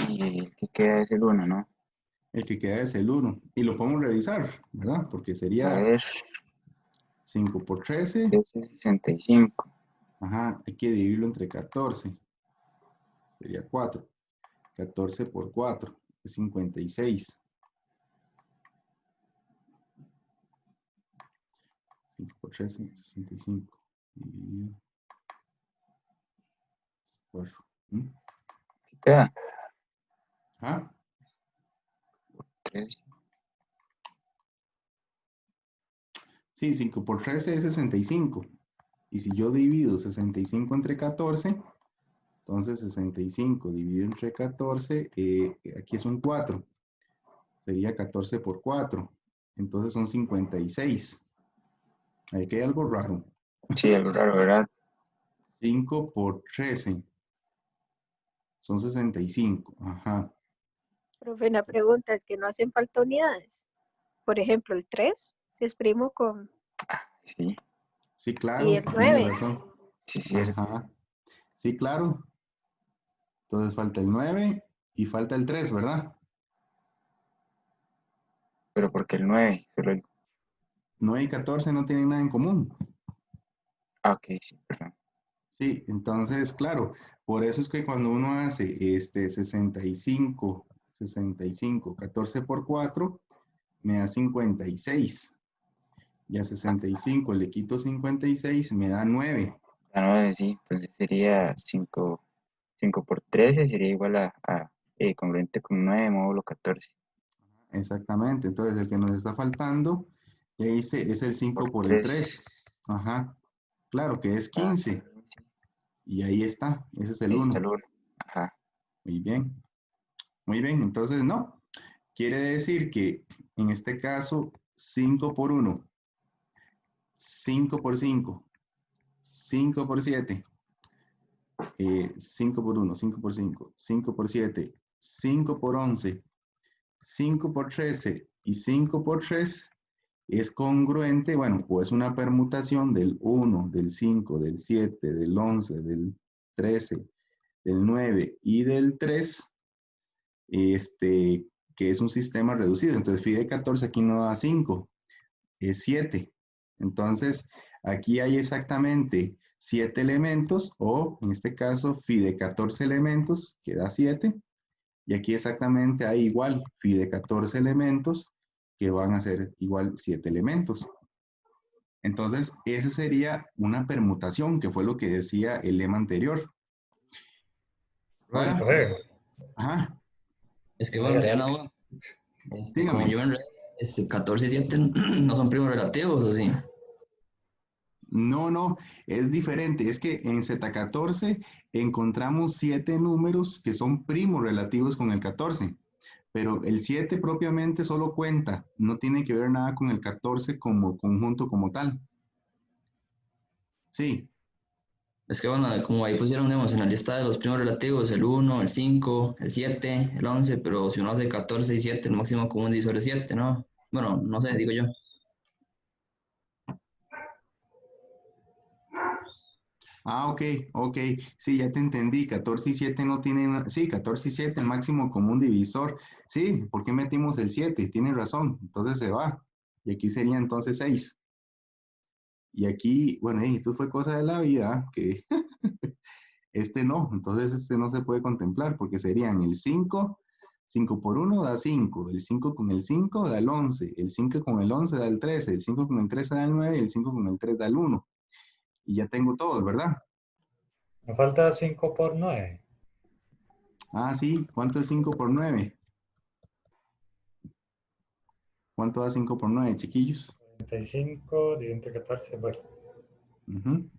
Speaker 4: Y el que queda es el 1, ¿no?
Speaker 1: El que queda es el 1. Y lo podemos revisar, ¿verdad? Porque
Speaker 4: A
Speaker 1: sería
Speaker 4: ver,
Speaker 1: 5 por 13.
Speaker 4: 13, 65.
Speaker 1: Ajá, hay que dividirlo entre 14. Sería 4. 14 por 4 es 56. 5 por 13, 65. Dividido 4.
Speaker 4: ¿Qué queda?
Speaker 1: ¿Ah?
Speaker 4: 13.
Speaker 1: Sí, 5 por 13 es 65. Y si yo divido 65 entre 14, entonces 65 dividido entre 14, aquí es un 4. Sería 14 por 4. Entonces son 56. Aquí hay algo raro.
Speaker 4: Sí, algo raro, ¿verdad?
Speaker 1: 5 por 13 son 65. Ajá.
Speaker 7: Profe, una pregunta, es que no hacen falta unidades. Por ejemplo, el 3 es primo con,
Speaker 4: Sí,
Speaker 1: Sí,
Speaker 7: y
Speaker 1: claro,
Speaker 7: el
Speaker 1: tiene
Speaker 7: 9.
Speaker 1: razón.
Speaker 4: sí, cierto.
Speaker 1: Ajá. Sí, claro. Entonces falta el 9 y falta el 3, ¿verdad?
Speaker 4: Pero porque el 9, solo el...
Speaker 1: 9 y 14 no tienen nada en común.
Speaker 4: Ah, ok, sí, perdón.
Speaker 1: Sí, entonces, claro, por eso es que cuando uno hace 65, 14 por 4, me da 56. Y a 65 le quito 56, me da 9.
Speaker 4: La 9, sí, entonces sería 5 por 13, sería igual congruente con 9 módulo 14.
Speaker 1: Exactamente, entonces el que nos está faltando es el 5
Speaker 4: Por
Speaker 1: por el
Speaker 4: 3.
Speaker 1: 3. Ajá. Claro que es 15. Y ahí está, ese es el
Speaker 4: Ahí
Speaker 1: 1.
Speaker 4: está el 1. Ajá.
Speaker 1: Muy bien. Muy bien, entonces no. Quiere decir que en este caso 5 por 1, 5 por 5, 5 por 7, 5 por 1, 5 por 5, 5 por 7, 5 por 11, 5 por 13 y 5 por 3 es congruente, bueno, o es una permutación del 1, del 5, del 7, del 11, del 13, del 9 y del 3, que es un sistema reducido. Entonces, phi de 14 aquí no da 5, es 7. Entonces, aquí hay exactamente 7 elementos, o en este caso, phi de 14 elementos, que da 7. Y aquí exactamente hay igual phi de 14 elementos, que van a ser igual 7 elementos. Entonces, esa sería una permutación, que fue lo que decía el lema anterior. Ahora,
Speaker 2: Profe,
Speaker 1: ajá,
Speaker 6: Es que bueno,
Speaker 2: dígale,
Speaker 6: tenía una
Speaker 2: Alex.
Speaker 6: duda. Como
Speaker 1: dígame.
Speaker 6: yo en red, 14 y 7 no son primos relativos, ¿o sí?
Speaker 1: No, es diferente. Es que en Z14 encontramos 7 números que son primos relativos con el 14, pero el 7 propiamente solo cuenta, no tiene que ver nada con el 14 como conjunto como tal. Sí,
Speaker 6: Es que bueno, como ahí pusieron, digamos, en la lista de los primos relativos, el 1, el 5, el 7, el 11, pero si uno hace 14 y 7, el máximo común divisor es 7, ¿no? Bueno, no sé, digo yo.
Speaker 1: ok, sí, ya te entendí, 14 y 7 no tienen, sí, 14 y 7 el máximo común divisor, sí, ¿por qué metimos el 7? Tienes razón, entonces se va, y aquí sería entonces 6. Y aquí, bueno, esto fue cosa de la vida, que este no, entonces este no se puede contemplar, porque serían el 5, 5 por 1 da 5, el 5 con el 5 da el 11, el 5 con el 11 da el 13, el 5 con el 13 da el 9, y el 5 con el 3 da el 1. Y ya tengo todos, ¿verdad?
Speaker 2: Me falta 5 por 9.
Speaker 1: Ah, sí, ¿cuánto es 5 por 9? ¿Cuánto da 5 por 9, chiquillos?
Speaker 2: 35 dividido entre 14. Bueno,
Speaker 1: Ujú.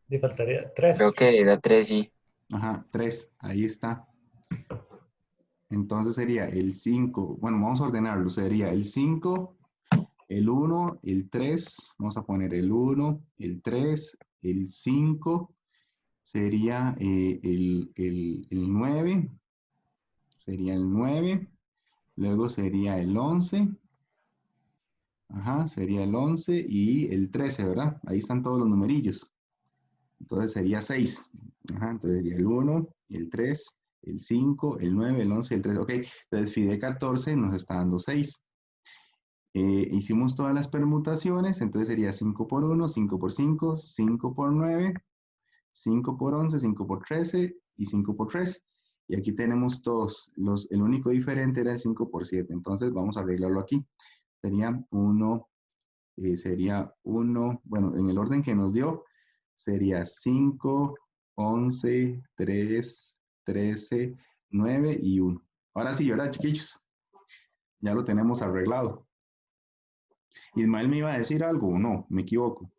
Speaker 2: y faltaría
Speaker 4: Creo
Speaker 2: 3.
Speaker 4: que da 3, sí.
Speaker 1: Ajá, 3, ahí está. Entonces sería el 5, bueno, vamos a ordenarlo, sería el 5, el 1, el 3, vamos a poner el 1, el 3, el 5, sería el 9, sería el 9, luego sería el 11, ajá, sería el 11 y el 13, ¿verdad? Ahí están todos los numerillos. Entonces sería 6. Ajá, entonces sería el 1, el 3, el 5, el 9, el 11 y el 13. Ok, entonces phi de 14 nos está dando 6. Hicimos todas las permutaciones, entonces sería 5 por 1, 5 por 5, 5 por 9, 5 por 11, 5 por 13 y 5 por 3. Y aquí tenemos todos. El único diferente era el 5 por 7. Entonces vamos a arreglarlo aquí. Sería 1, bueno, en el orden que nos dio, sería 5, 11, 3, 13, 9 y 1. Ahora sí, ¿verdad, chiquillos? Ya lo tenemos arreglado. Ismael me iba a decir algo o no, me equivoco.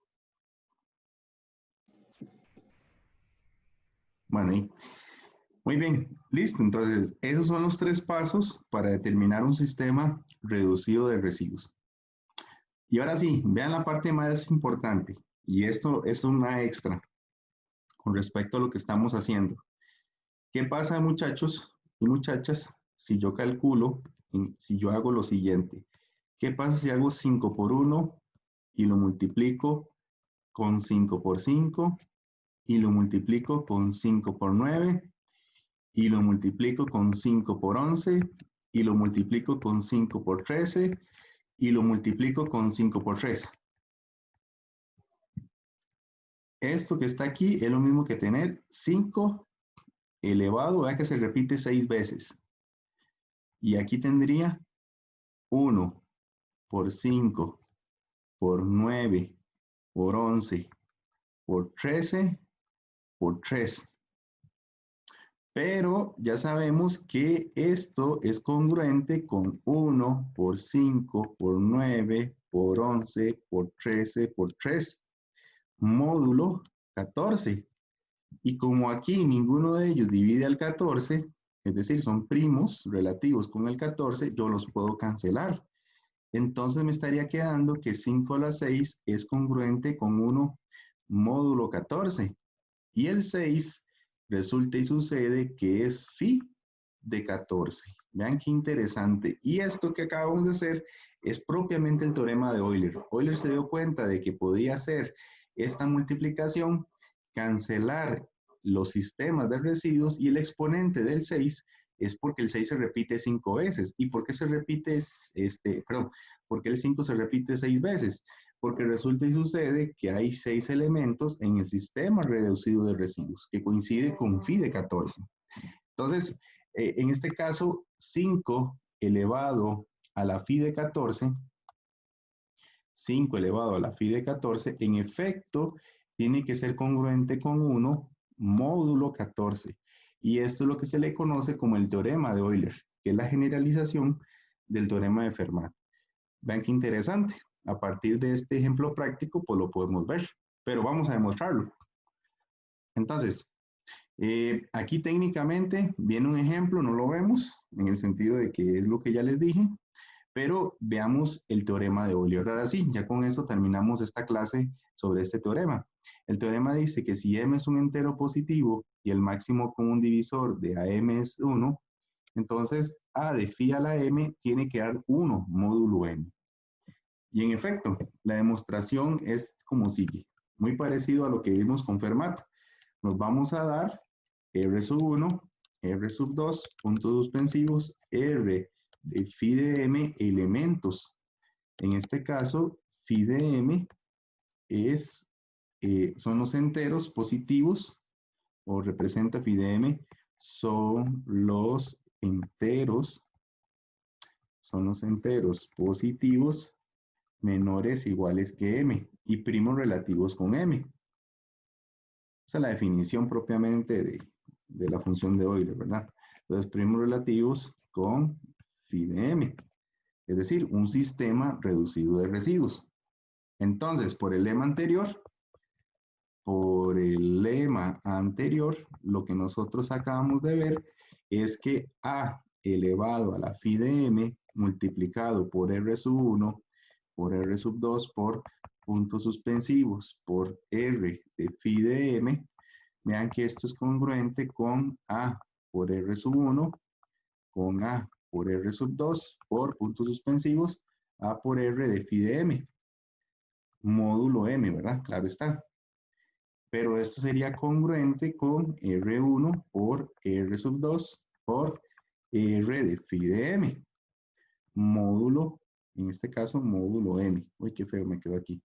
Speaker 1: Bueno, ahí. Muy bien, listo. Entonces, esos son los 3 pasos para determinar un sistema reducido de residuos. Y ahora sí, vean la parte más importante. Y esto es una extra con respecto a lo que estamos haciendo. ¿Qué pasa, muchachos y muchachas, si yo calculo, si yo hago lo siguiente? ¿Qué pasa si hago 5 por 1 y lo multiplico con 5 por 5 y lo multiplico con 5 por 9 y lo multiplico con 5 por 11 y lo multiplico con 5 por 13 y lo multiplico con 5 por 3? Esto que está aquí es lo mismo que tener 5 elevado, vea que se repite 6 veces. Y aquí tendría 1 por 5 por 9 por 11 por 13 por 3. Pero ya sabemos que esto es congruente con 1 por 5 por 9 por 11 por 13 por 3, módulo 14. Y como aquí ninguno de ellos divide al 14, es decir, son primos relativos con el 14, yo los puedo cancelar. Entonces me estaría quedando que 5 a la 6 es congruente con 1 módulo 14. Y el 6 resulta y sucede que es phi de 14. Vean qué interesante. Y esto que acabamos de hacer es propiamente el teorema de Euler. Euler se dio cuenta de que podía hacer esta multiplicación, cancelar los sistemas de residuos, y el exponente del 6 es porque el 6 se repite 5 veces. ¿Y por qué se repite, por qué el 5 se repite 6 veces? Porque resulta y sucede que hay 6 elementos en el sistema reducido de residuos, que coincide con phi de 14. Entonces, en este caso, 5 elevado a la phi de 14, 5 elevado a la phi de 14, en efecto, tiene que ser congruente con 1 módulo 14. Y esto es lo que se le conoce como el teorema de Euler, que es la generalización del teorema de Fermat. Vean qué interesante. A partir de este ejemplo práctico, pues lo podemos ver, pero vamos a demostrarlo. Entonces, aquí técnicamente viene un ejemplo, no lo vemos, en el sentido de que es lo que ya les dije, pero veamos el teorema de Euler. Ahora sí, ya con eso terminamos esta clase sobre este teorema. El teorema dice que si m es un entero positivo y el máximo común divisor de AM es 1, entonces a de phi a la m tiene que dar 1 módulo m. Y en efecto, la demostración es como sigue, muy parecido a lo que vimos con Fermat. Nos vamos a dar R sub 1, R sub 2, puntos suspensivos, R de phi de m elementos. En este caso, phi de m son los enteros positivos, o representa phi de m, son los enteros positivos menores iguales que m y primos relativos con m. O sea, la definición propiamente de la función de Euler, ¿verdad? Entonces, primos relativos con phi de m, es decir, un sistema reducido de residuos. Entonces, por el lema anterior, lo que nosotros acabamos de ver es que a elevado a la phi de m multiplicado por r sub 1 por R sub 2 por puntos suspensivos por R de phi de m, vean que esto es congruente con A por R sub 1, con A por R sub 2 por puntos suspensivos A por R de phi de m, módulo m, ¿verdad? Claro está. Pero esto sería congruente con R1 por R sub 2 por R de phi de m, módulo, en este caso, módulo m. Uy, qué feo me quedó aquí.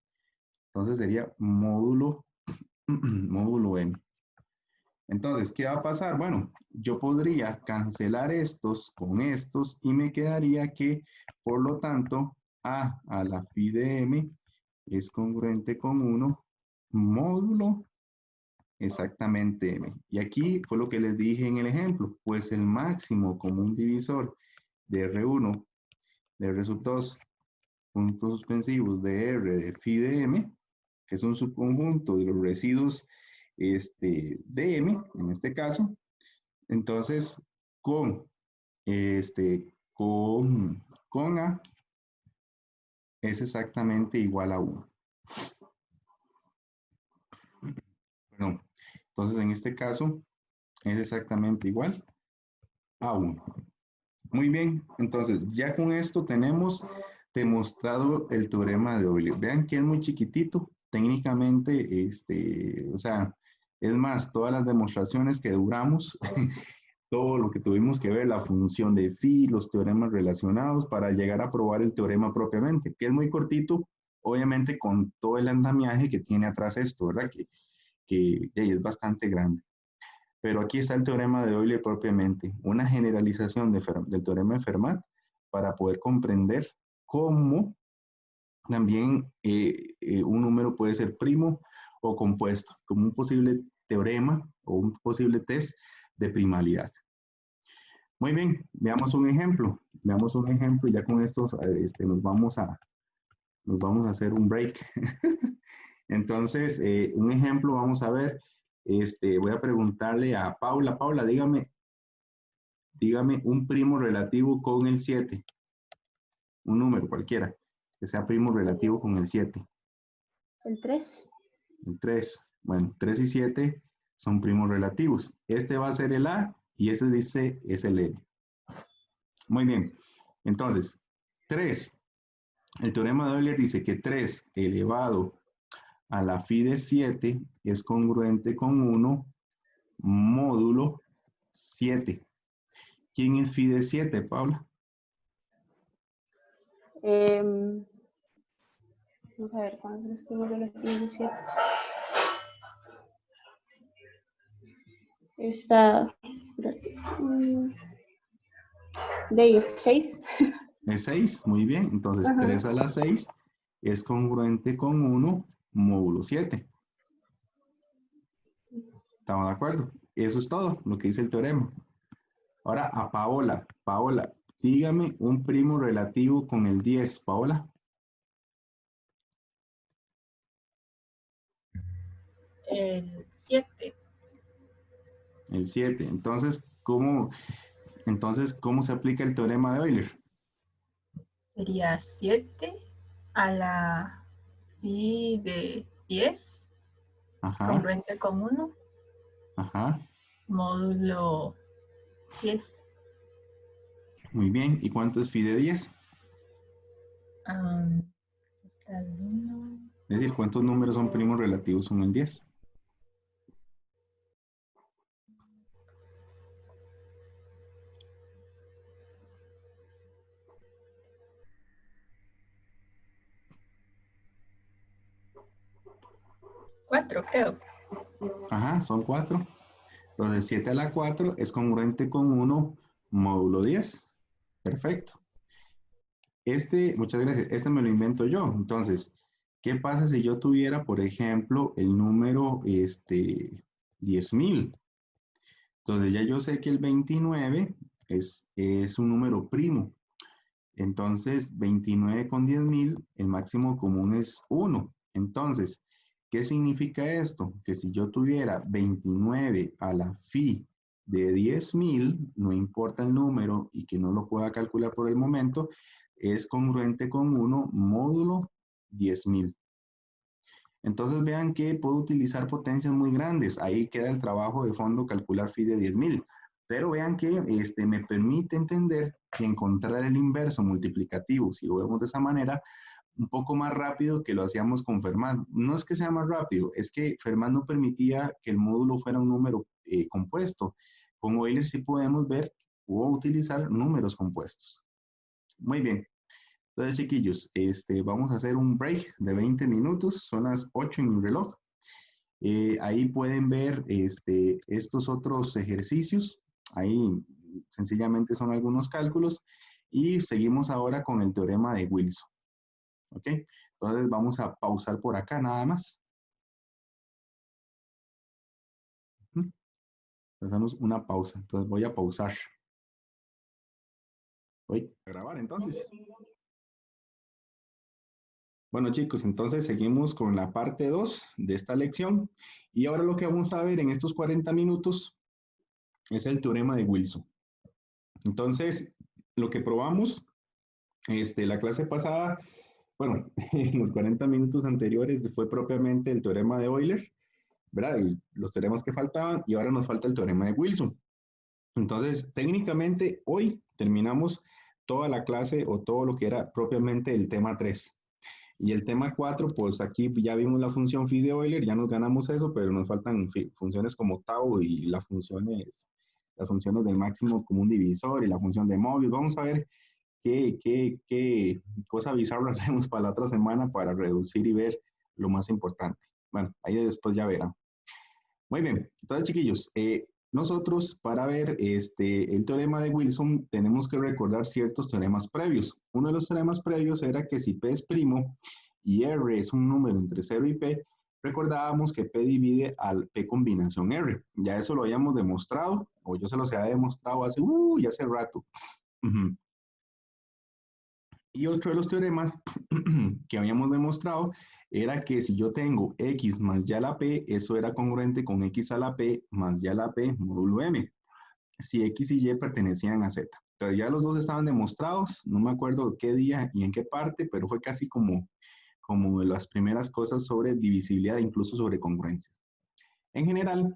Speaker 1: Entonces sería módulo m. Entonces, ¿qué va a pasar? Bueno, yo podría cancelar estos con estos y me quedaría que, por lo tanto, a la phi de m es congruente con 1 módulo exactamente m. Y aquí fue lo que les dije en el ejemplo, pues el máximo común divisor de R1, de R sub 2, puntos suspensivos de R de phi de m, que es un subconjunto de los residuos de m, en este caso. Entonces, con A es exactamente igual a 1. Perdón. Entonces, en este caso, es exactamente igual a 1. Muy bien, entonces, ya con esto tenemos demostrado el teorema de Euler. Vean que es muy chiquitito, técnicamente, o sea, es más, todas las demostraciones que duramos, todo lo que tuvimos que ver, la función de phi, los teoremas relacionados para llegar a probar el teorema propiamente, que es muy cortito, obviamente con todo el andamiaje que tiene atrás esto, ¿verdad? Que es bastante grande. Pero aquí está el teorema de Euler propiamente, una generalización del teorema de Fermat para poder comprender cómo también un número puede ser primo o compuesto, como un posible teorema o un posible test de primalidad. Muy bien, veamos un ejemplo. Veamos un ejemplo y ya con estos nos vamos a hacer un break. Entonces, un ejemplo, vamos a ver. Voy a preguntarle a Paula. Paula, dígame un primo relativo con el 7. Un número cualquiera, que sea primo relativo con el 7.
Speaker 8: El 3.
Speaker 1: El 3. Bueno, 3 y 7 son primos relativos. Este va a ser el A y este dice es el L. Muy bien. Entonces, 3. El teorema de Euler dice que 3 elevado a la phi de 7 es congruente con 1 módulo 7. ¿Quién es phi de 7, Paula?
Speaker 8: Vamos a ver, ¿cuántos es primos relativos de 7? Está de 6.
Speaker 1: Es 6, muy bien. Entonces,
Speaker 8: Ajá.
Speaker 1: 3 a la 6 es congruente con 1 módulo 7. ¿Estamos de acuerdo? Eso es todo lo que dice el teorema. Ahora a Paola. Paola, dígame un primo relativo con el 10, Paola.
Speaker 9: El 7.
Speaker 1: El 7. Entonces, ¿cómo se aplica el teorema de Euler?
Speaker 9: Sería 7 a la phi de 10,
Speaker 1: Ajá,
Speaker 9: congruente con 1,
Speaker 1: ajá.
Speaker 9: módulo 10.
Speaker 1: Muy bien. ¿Y cuánto es phi de 10?
Speaker 9: Está el 1.
Speaker 1: Es decir, ¿cuántos números son primos relativos con el 10?
Speaker 9: Cuatro, creo.
Speaker 1: Ajá, son 4. Entonces, 7 a la 4 es congruente con 1 módulo 10. Perfecto. Muchas gracias. Este me lo invento yo. Entonces, ¿qué pasa si yo tuviera, por ejemplo, el número 10,000? Entonces, ya yo sé que el 29 es un número primo. Entonces, 29 con 10,000, el máximo común es 1. Entonces, ¿qué significa esto? Que si yo tuviera 29 a la phi de 10,000, no importa el número y que no lo pueda calcular por el momento, es congruente con 1 módulo 10,000. Entonces vean que puedo utilizar potencias muy grandes. Ahí queda el trabajo de fondo, calcular phi de 10,000. Pero vean que me permite entender que encontrar el inverso multiplicativo, si lo vemos de esa manera, un poco más rápido que lo hacíamos con Fermat. No es que sea más rápido, es que Fermat no permitía que el módulo fuera un número compuesto. Con Euler sí podemos ver o utilizar números compuestos. Muy bien. Entonces, chiquillos, vamos a hacer un break de 20 minutos. Son las 8 en mi reloj. Ahí pueden ver estos otros ejercicios. Ahí sencillamente son algunos cálculos. Y seguimos ahora con el teorema de Wilson. ¿Ok? Entonces vamos a pausar por acá nada más. Hacemos una pausa. Entonces voy a pausar. Voy a grabar entonces. Bueno chicos, entonces seguimos con la parte 2 de esta lección. Y ahora lo que vamos a ver en estos 40 minutos es el teorema de Wilson. Entonces, lo que probamos, la clase pasada, bueno, en los 40 minutos anteriores fue propiamente el teorema de Euler, ¿verdad? Y los teoremas que faltaban, y ahora nos falta el teorema de Wilson. Entonces, técnicamente, hoy terminamos toda la clase o todo lo que era propiamente el tema 3. Y el tema 4, pues aquí ya vimos la función phi de Euler, ya nos ganamos eso, pero nos faltan funciones como tau y las funciones del máximo común divisor y la función de Mobius. Vamos a ver qué cosa bizarra hacemos para la otra semana para reducir y ver lo más importante. Bueno, ahí después ya verán. Muy bien, entonces chiquillos, nosotros para ver el teorema de Wilson tenemos que recordar ciertos teoremas previos. Uno de los teoremas previos era que si P es primo y R es un número entre 0 y P, recordábamos que P divide al P combinación R. Ya eso lo habíamos demostrado, o yo se los había demostrado hace rato. Uh-huh. Y otro de los teoremas que habíamos demostrado era que si yo tengo X más Y a la P, eso era congruente con X a la P más Y a la P módulo M, si X y Y pertenecían a Z. Entonces ya los dos estaban demostrados, no me acuerdo qué día y en qué parte, pero fue casi como de las primeras cosas sobre divisibilidad, incluso sobre congruencias. En general,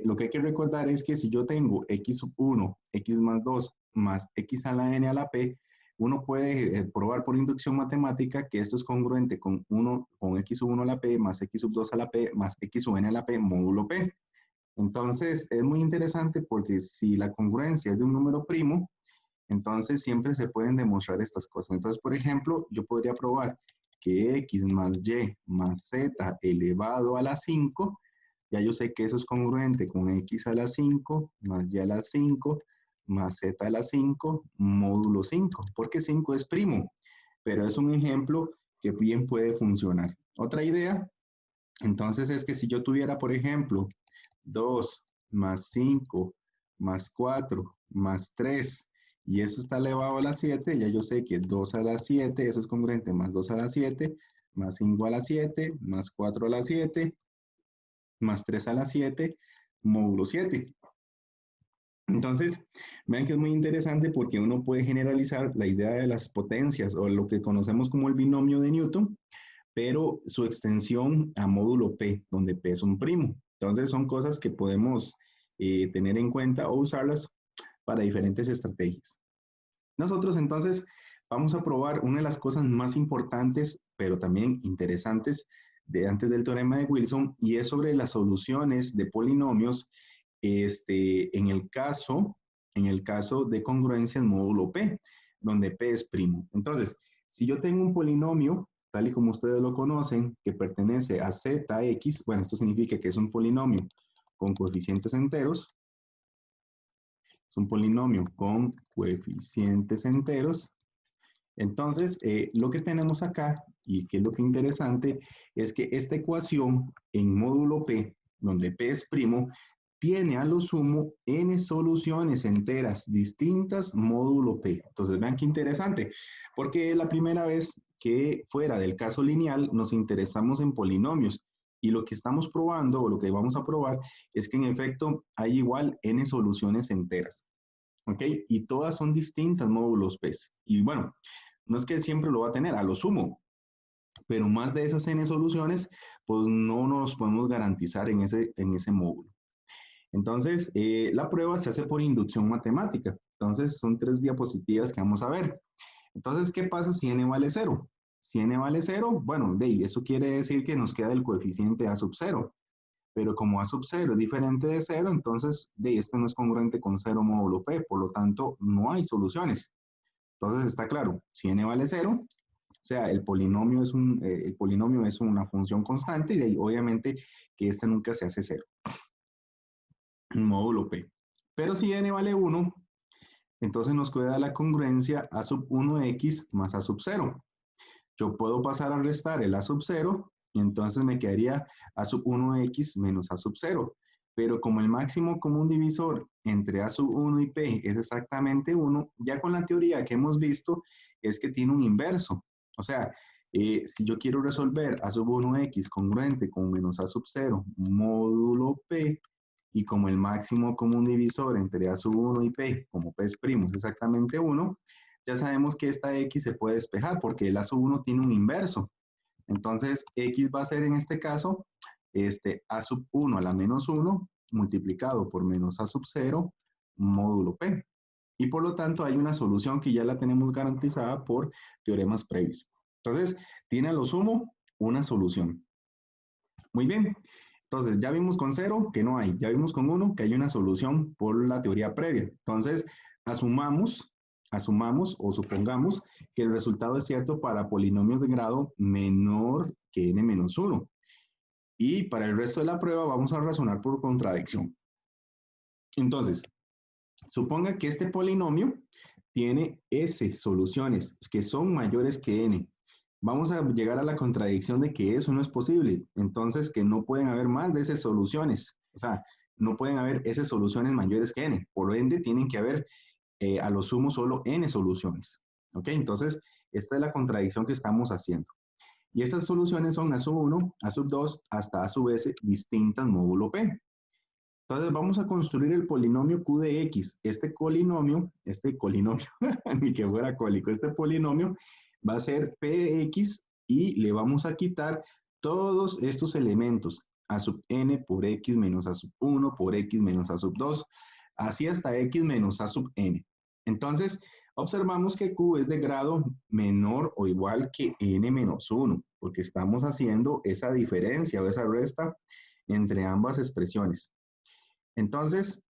Speaker 1: lo que hay que recordar es que si yo tengo X sub 1, X más 2, más X a la N a la P, uno puede probar por inducción matemática que esto es congruente con X sub 1 a la P, más X sub 2 a la P, más X sub N a la P, módulo P. Entonces, es muy interesante porque si la congruencia es de un número primo, entonces siempre se pueden demostrar estas cosas. Entonces, por ejemplo, yo podría probar que X más Y más Z elevado a la 5, ya yo sé que eso es congruente con X a la 5 más Y a la 5 más Z a la 5 módulo 5, porque 5 es primo, pero es un ejemplo que bien puede funcionar. Otra idea, entonces, es que si yo tuviera, por ejemplo, 2 más 5 más 4 más 3, y eso está elevado a la 7, ya yo sé que 2 a la 7, eso es congruente más 2 a la 7, más 5 a la 7, más 4 a la 7, más 3 a la 7, módulo 7. Entonces, vean que es muy interesante porque uno puede generalizar la idea de las potencias o lo que conocemos como el binomio de Newton, pero su extensión a módulo P, donde P es un primo. Entonces, son cosas que podemos tener en cuenta o usarlas para diferentes estrategias. Nosotros, entonces, vamos a probar una de las cosas más importantes, pero también interesantes antes del teorema de Wilson, y es sobre las soluciones de polinomios en el caso de congruencia en módulo P, donde P es primo. Entonces, si yo tengo un polinomio, tal y como ustedes lo conocen, que pertenece a ZX, bueno, esto significa que es un polinomio con coeficientes enteros, es un polinomio con coeficientes enteros. Entonces, lo que tenemos acá, y que es lo que es interesante, es que esta ecuación en módulo P, donde P es primo, tiene a lo sumo n soluciones enteras distintas módulo P. Entonces, vean qué interesante, porque es la primera vez que fuera del caso lineal nos interesamos en polinomios. Y lo que estamos probando, o lo que vamos a probar, es que en efecto hay igual n soluciones enteras. ¿Ok? Y todas son distintas módulos P. Y bueno, no es que siempre lo va a tener, a lo sumo, pero más de esas n soluciones, pues no nos podemos garantizar en ese módulo. Entonces, la prueba se hace por inducción matemática. Entonces, son 3 diapositivas que vamos a ver. Entonces, ¿qué pasa si n vale 0? Si n vale 0, bueno, eso quiere decir que nos queda el coeficiente a sub 0. Pero como a sub 0 es diferente de 0, entonces, esto no es congruente con 0 módulo P, por lo tanto, no hay soluciones. Entonces, está claro, si n vale 0, o sea, el polinomio es una función constante y de ahí, obviamente, que esta nunca se hace 0. Módulo P. Pero si n vale 1, entonces nos queda la congruencia a sub 1x más a sub 0. Yo puedo pasar a restar el a sub 0 y entonces me quedaría a sub 1x menos a sub 0. Pero como el máximo común divisor entre a sub 1 y p es exactamente 1, ya con la teoría que hemos visto es que tiene un inverso. O sea, si yo quiero resolver a sub 1x congruente con menos a sub 0 módulo p, y como el máximo común divisor entre a sub 1 y p, como p es primo, es exactamente 1, ya sabemos que esta x se puede despejar porque el a sub 1 tiene un inverso. Entonces, x va a ser en este caso a sub 1 a la menos 1 multiplicado por menos a sub 0 módulo p. Y por lo tanto, hay una solución que ya la tenemos garantizada por teoremas previos. Entonces, tiene a lo sumo una solución. Muy bien. Entonces, ya vimos con 0 que no hay, ya vimos con 1 que hay una solución por la teoría previa. Entonces, asumamos o supongamos que el resultado es cierto para polinomios de grado menor que n menos 1. Y para el resto de la prueba vamos a razonar por contradicción. Entonces, suponga que este polinomio tiene S soluciones que son mayores que n. vamos a llegar a la contradicción de que eso no es posible. Entonces, que no pueden haber más de esas soluciones. O sea, no pueden haber esas soluciones mayores que n. Por ende, tienen que haber a lo sumo solo n soluciones. ¿Ok? Entonces, esta es la contradicción que estamos haciendo. Y esas soluciones son a sub 1, a sub 2, hasta a sub s distintas módulo p. Entonces vamos a construir el polinomio q de x. Este colinomio, ni que fuera cólico, este polinomio va a ser p de x y le vamos a quitar todos estos elementos, a sub n por x menos a sub 1 por x menos a sub 2, así hasta x menos a sub n. Entonces, observamos que q es de grado menor o igual que n menos 1, porque estamos haciendo esa diferencia o esa resta entre ambas expresiones. Entonces,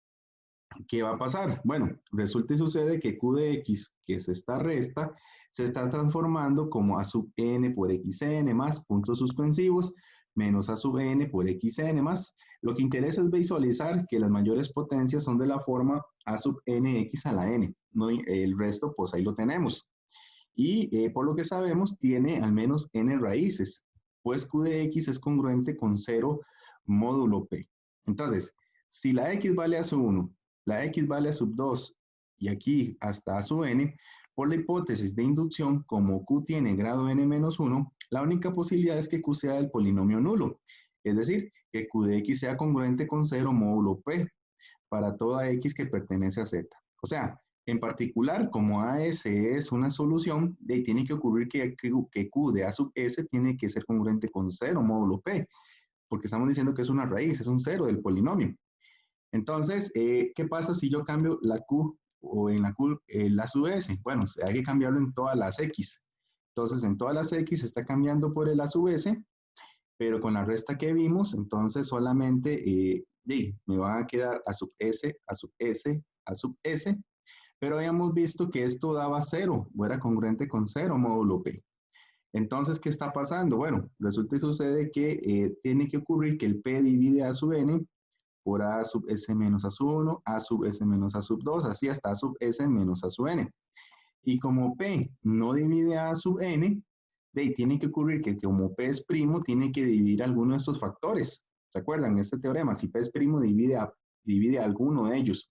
Speaker 1: ¿qué va a pasar? Bueno, resulta y sucede que q de x, que es esta resta, se está transformando como a sub n por xn más puntos suspensivos menos a sub n por xn más. Lo que interesa es visualizar que las mayores potencias son de la forma a sub nx a la n. No, el resto, pues ahí lo tenemos. Y por lo que sabemos, tiene al menos n raíces, pues q de x es congruente con 0 módulo p. Entonces, si la x vale a sub 1, la x vale a sub 2 y aquí hasta a sub n, por la hipótesis de inducción, como q tiene grado n menos 1, la única posibilidad es que q sea el polinomio nulo, es decir, que q de x sea congruente con 0 módulo p para toda x que pertenece a z. O sea, en particular, como AS es una solución, tiene que ocurrir que q de a sub s tiene que ser congruente con 0 módulo p, porque estamos diciendo que es una raíz, es un 0 del polinomio. Entonces, ¿qué pasa si yo cambio la q o en la q la sub s? Bueno, hay que cambiarlo en todas las x. Entonces, en todas las x se está cambiando por el a sub s, pero con la resta que vimos, entonces solamente me va a quedar a sub s, a sub s, a sub s, pero habíamos visto que esto daba 0, o era congruente con 0 módulo p. Entonces, ¿qué está pasando? Bueno, resulta y sucede que tiene que ocurrir que el p divide a sub n por a sub s menos a sub 1, a sub s menos a sub 2, así hasta a sub s menos a sub n. Y como p no divide a sub n, tiene que ocurrir que como p es primo, tiene que dividir alguno de estos factores. ¿Se acuerdan? Este teorema, si p es primo, divide a alguno de ellos,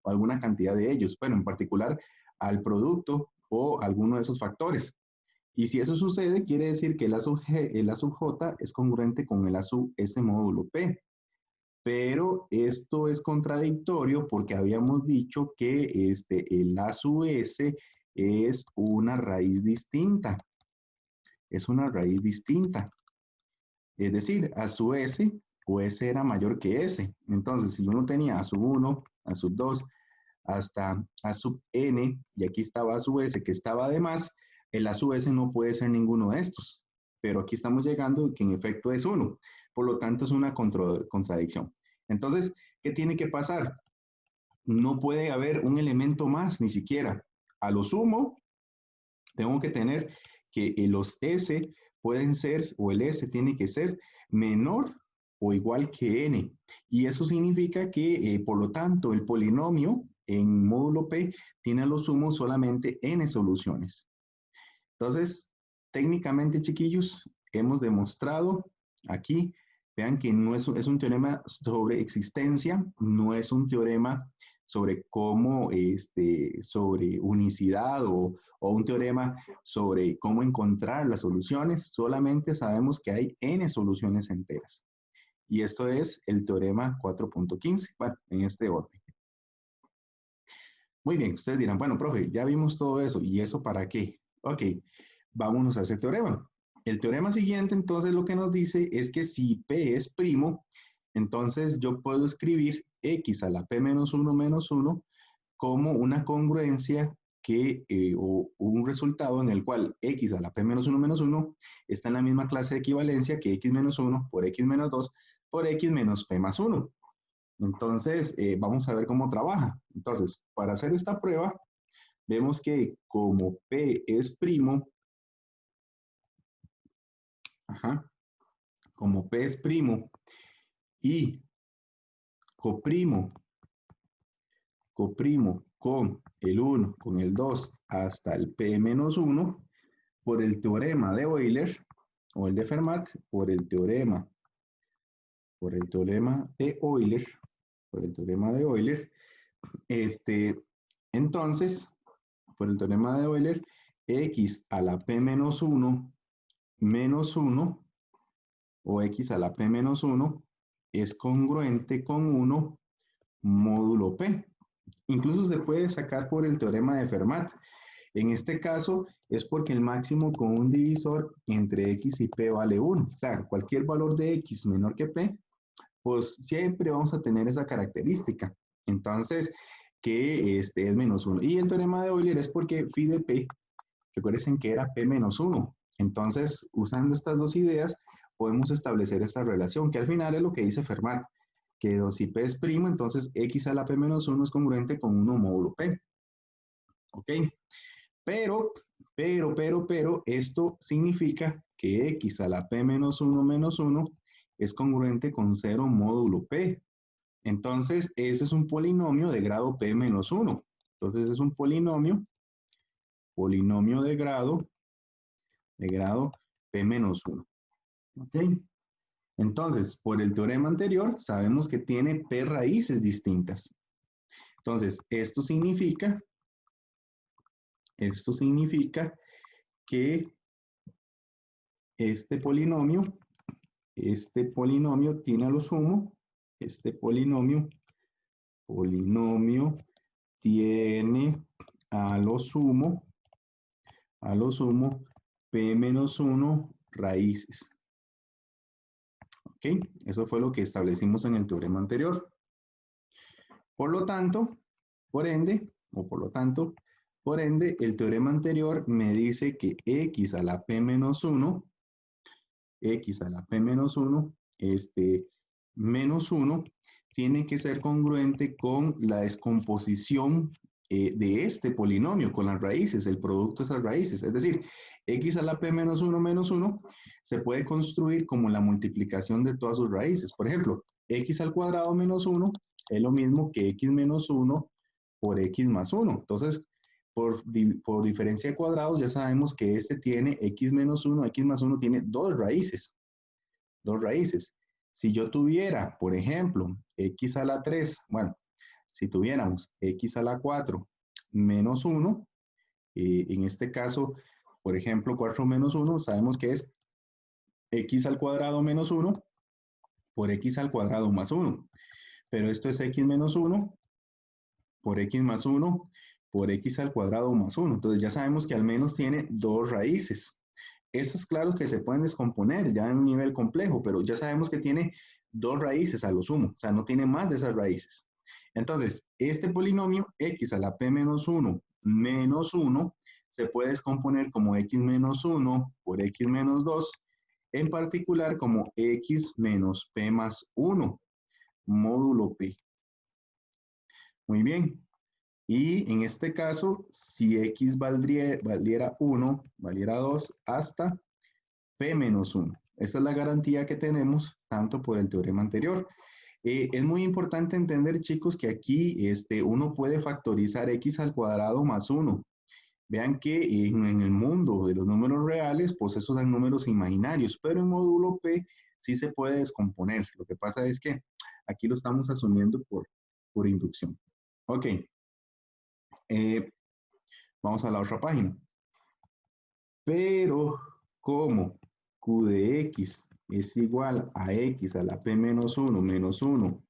Speaker 1: o alguna cantidad de ellos. Bueno, en particular, al producto o alguno de esos factores. Y si eso sucede, quiere decir que el a sub j es congruente con el a sub s módulo p. Pero esto es contradictorio porque habíamos dicho que el a sub s es una raíz distinta. Es una raíz distinta. Es decir, a sub s o s era mayor que s. Entonces, si uno tenía a sub 1, a sub 2, hasta a sub n, y aquí estaba a sub s que estaba de más, el a sub s no puede ser ninguno de estos. Pero aquí estamos llegando que en efecto es 1. Por lo tanto, es una contradicción. Entonces, ¿qué tiene que pasar? No puede haber un elemento más, ni siquiera. A lo sumo, tengo que tener que los S pueden ser, o el S tiene que ser menor o igual que N. Y eso significa que, por lo tanto, el polinomio en módulo P tiene a lo sumo solamente N soluciones. Entonces, técnicamente, chiquillos, hemos demostrado aquí, vean que no es un teorema sobre existencia, no es un teorema sobre cómo, sobre unicidad o un teorema sobre cómo encontrar las soluciones, solamente sabemos que hay n soluciones enteras. Y esto es el teorema 4.15, bueno, en este orden. Muy bien, ustedes dirán, bueno, profe, ya vimos todo eso, ¿y eso para qué? Ok, vámonos a ese teorema. El teorema siguiente, entonces, lo que nos dice es que si P es primo, entonces yo puedo escribir X a la P menos 1 como una congruencia o un resultado en el cual X a la P menos 1 está en la misma clase de equivalencia que X menos 1 por X menos 2 por X menos P más 1. Entonces, vamos a ver cómo trabaja. Entonces, para hacer esta prueba, vemos que como P es primo, como P es primo y coprimo con el 1, con el 2 hasta el P menos 1, por el teorema de Euler, o el de Fermat, por el teorema de Euler, entonces, por el teorema de Euler, x a la p menos 1 o x a la p menos 1 es congruente con 1 módulo p. Incluso se puede sacar por el teorema de Fermat. En este caso es porque el máximo con un divisor entre x y p vale 1. O sea, cualquier valor de x menor que p, pues siempre vamos a tener esa característica. Entonces, que es menos 1. Y el teorema de Euler es porque phi de p, recuerden que era p menos 1. Entonces, usando estas dos ideas, podemos establecer esta relación, que al final es lo que dice Fermat, que si p es primo, entonces x a la p menos 1 es congruente con 1 módulo p. ¿Ok? Pero, esto significa que x a la p menos 1 es congruente con 0 módulo p. Entonces, eso es un polinomio de grado p menos 1. Entonces, es un polinomio de grado p menos 1. ¿Ok? Entonces, por el teorema anterior, sabemos que tiene p raíces distintas. Entonces, esto significa que este polinomio tiene a lo sumo, tiene a lo sumo p menos 1 raíces. ¿Ok? Eso fue lo que establecimos en el teorema anterior. Por lo tanto, por ende, el teorema anterior me dice que x a la p menos 1, menos 1, tiene que ser congruente con la descomposición de este polinomio, con las raíces, el producto de esas raíces. Es decir, x a la p menos 1 se puede construir como la multiplicación de todas sus raíces. Por ejemplo, x al cuadrado menos 1 es lo mismo que x menos 1 por x más 1. Entonces, por diferencia de cuadrados, ya sabemos que este tiene x menos 1, x más 1 tiene dos raíces. Si yo tuviera, por ejemplo, x a la 3, bueno, si tuviéramos x a la 4 menos 1, en este caso, por ejemplo, 4 menos 1, sabemos que es x al cuadrado menos 1 por x al cuadrado más 1. Pero esto es x menos 1 por x más 1 por x al cuadrado más 1. Entonces ya sabemos que al menos tiene dos raíces. Estas, claro que se pueden descomponer ya en un nivel complejo, pero ya sabemos que tiene dos raíces a lo sumo. O sea, no tiene más de esas raíces. Entonces, este polinomio x a la p menos 1 se puede descomponer como x menos 1 por x menos 2, en particular como x menos p más 1 módulo p. Muy bien. Y en este caso, si x valiera 1, valiera 2, hasta p menos 1. Esa es la garantía que tenemos tanto por el teorema anterior. Es muy importante entender, chicos, que aquí uno puede factorizar x al cuadrado más 1. Vean que en el mundo de los números reales, pues esos son números imaginarios, pero en módulo p sí se puede descomponer. Lo que pasa es que aquí lo estamos asumiendo por inducción. Ok. Vamos a la otra página. Pero como q de x es igual a x a la p menos 1 menos 1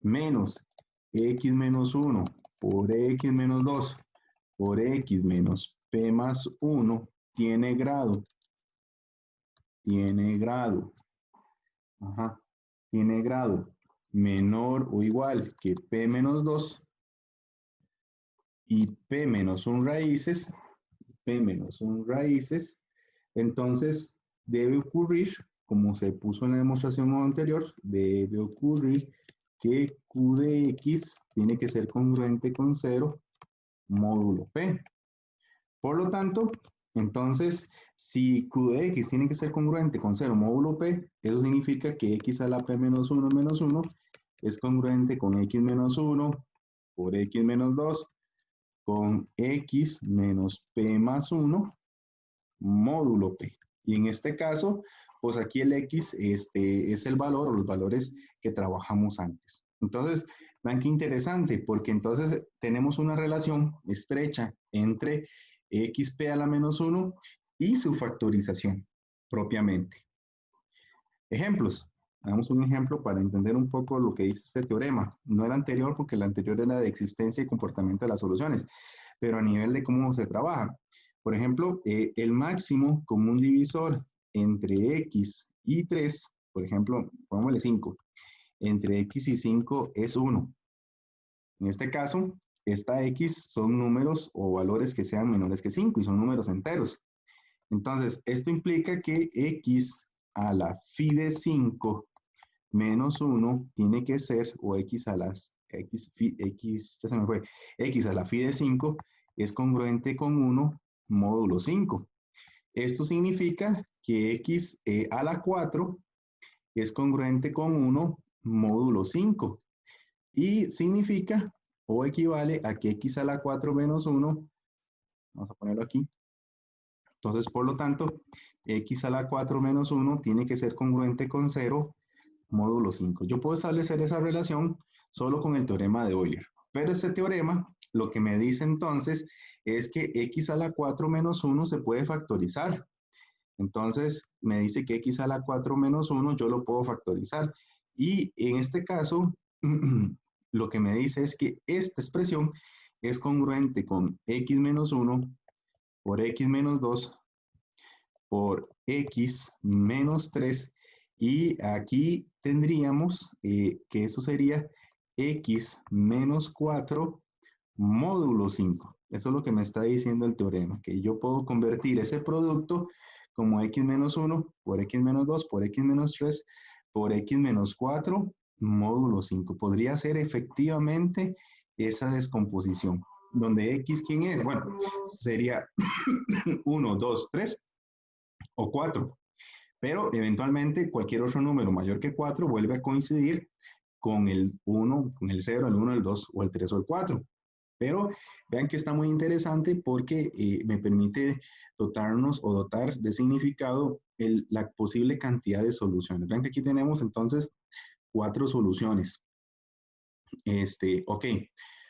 Speaker 1: menos x menos 1 por x menos 2 por x menos p más 1 tiene grado, menor o igual que p menos 2 y p menos 1 raíces, entonces debe ocurrir, como se puso en la demostración anterior, debe ocurrir que q de x tiene que ser congruente con 0 módulo p. Por lo tanto, entonces, si q de x tiene que ser congruente con 0 módulo p, eso significa que x a la p menos 1 es congruente con x menos 1 por x menos 2 con x menos p más 1 módulo P. Y en este caso, pues aquí el X es el valor o los valores que trabajamos antes. Entonces, vean qué interesante, porque entonces tenemos una relación estrecha entre XP a la menos 1 y su factorización propiamente. Ejemplos. Hagamos un ejemplo para entender un poco lo que dice este teorema. No el anterior, porque el anterior era de existencia y comportamiento de las soluciones, pero a nivel de cómo se trabaja. Por ejemplo, el máximo común divisor entre X y 3, por ejemplo, pongámosle 5, entre X y 5 es 1. En este caso, esta X son números o valores que sean menores que 5 y son números enteros. Entonces, esto implica que X a la phi de 5 menos 1 tiene que ser, o X a las, ya se me fue, X a la phi de 5 es congruente con 1 módulo 5. Esto significa que X a la 4 es congruente con 1 módulo 5. Y significa, o equivale a que X a la 4 menos 1, vamos a ponerlo aquí. Entonces, por lo tanto, X a la 4 menos 1 tiene que ser congruente con 0 módulo 5. Yo puedo establecer esa relación solo con el teorema de Euler. Pero este teorema lo que me dice entonces es que X a la 4 menos 1 se puede factorizar. Entonces, me dice que X a la 4 menos 1 yo lo puedo factorizar. Y en este caso, lo que me dice es que esta expresión es congruente con X menos 1 por X menos 2 por X menos 3. Y aquí tendríamos que eso sería X menos 4 módulo 5. Eso es lo que me está diciendo el teorema, que yo puedo convertir ese producto como X menos 1 por X menos 2 por X menos 3 por X menos 4 módulo 5. Podría ser efectivamente esa descomposición, donde X, ¿quién es? Bueno, sería 1, 2, 3 o 4. Pero eventualmente cualquier otro número mayor que 4 vuelve a coincidir con el 1, con el 0, el 1, el 2 o el 3 o el 4. Pero vean que está muy interesante porque me permite dotarnos o dotar de significado la posible cantidad de soluciones. Vean que aquí tenemos entonces 4 soluciones. Ok,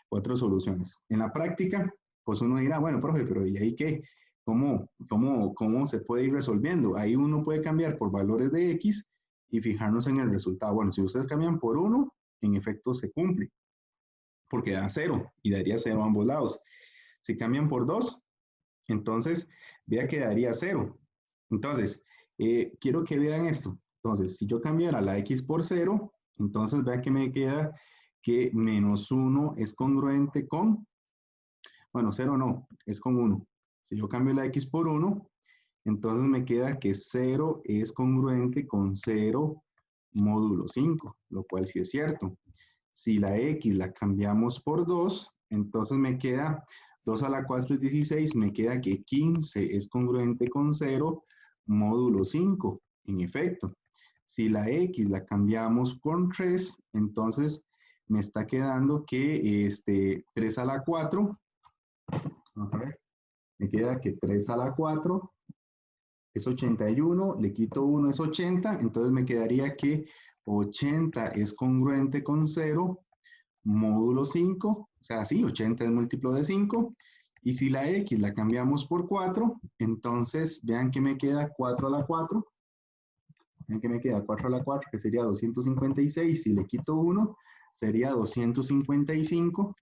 Speaker 1: 4 soluciones. En la práctica, pues uno dirá, bueno, profe, pero ¿y ahí qué? ¿Cómo se puede ir resolviendo? Ahí uno puede cambiar por valores de X y fijarnos en el resultado. Bueno, si ustedes cambian por 1, en efecto se cumple, porque da 0 y daría 0 a ambos lados. Si cambian por 2, entonces vea que daría 0. Entonces, quiero que vean esto. Entonces, si yo cambiara la X por 0, entonces vea que me queda que menos 1 es congruente con, bueno, 0 no, es con 1. Si yo cambio la X por 1, entonces me queda que 0 es congruente con 0 módulo 5, lo cual sí es cierto. Si la X la cambiamos por 2, entonces me queda 2 a la 4 es 16, me queda que 15 es congruente con 0 módulo 5, en efecto. Si la X la cambiamos por 3, entonces me está quedando que 3 a la 4, vamos a ver, me queda que 3 a la 4 es 81, le quito 1 es 80, entonces me quedaría que 80 es congruente con 0 módulo 5, o sea, sí, 80 es múltiplo de 5, y si la X la cambiamos por 4, entonces vean que me queda 4 a la 4, vean que me queda 4 a la 4, que sería 256, si le quito 1, sería 255,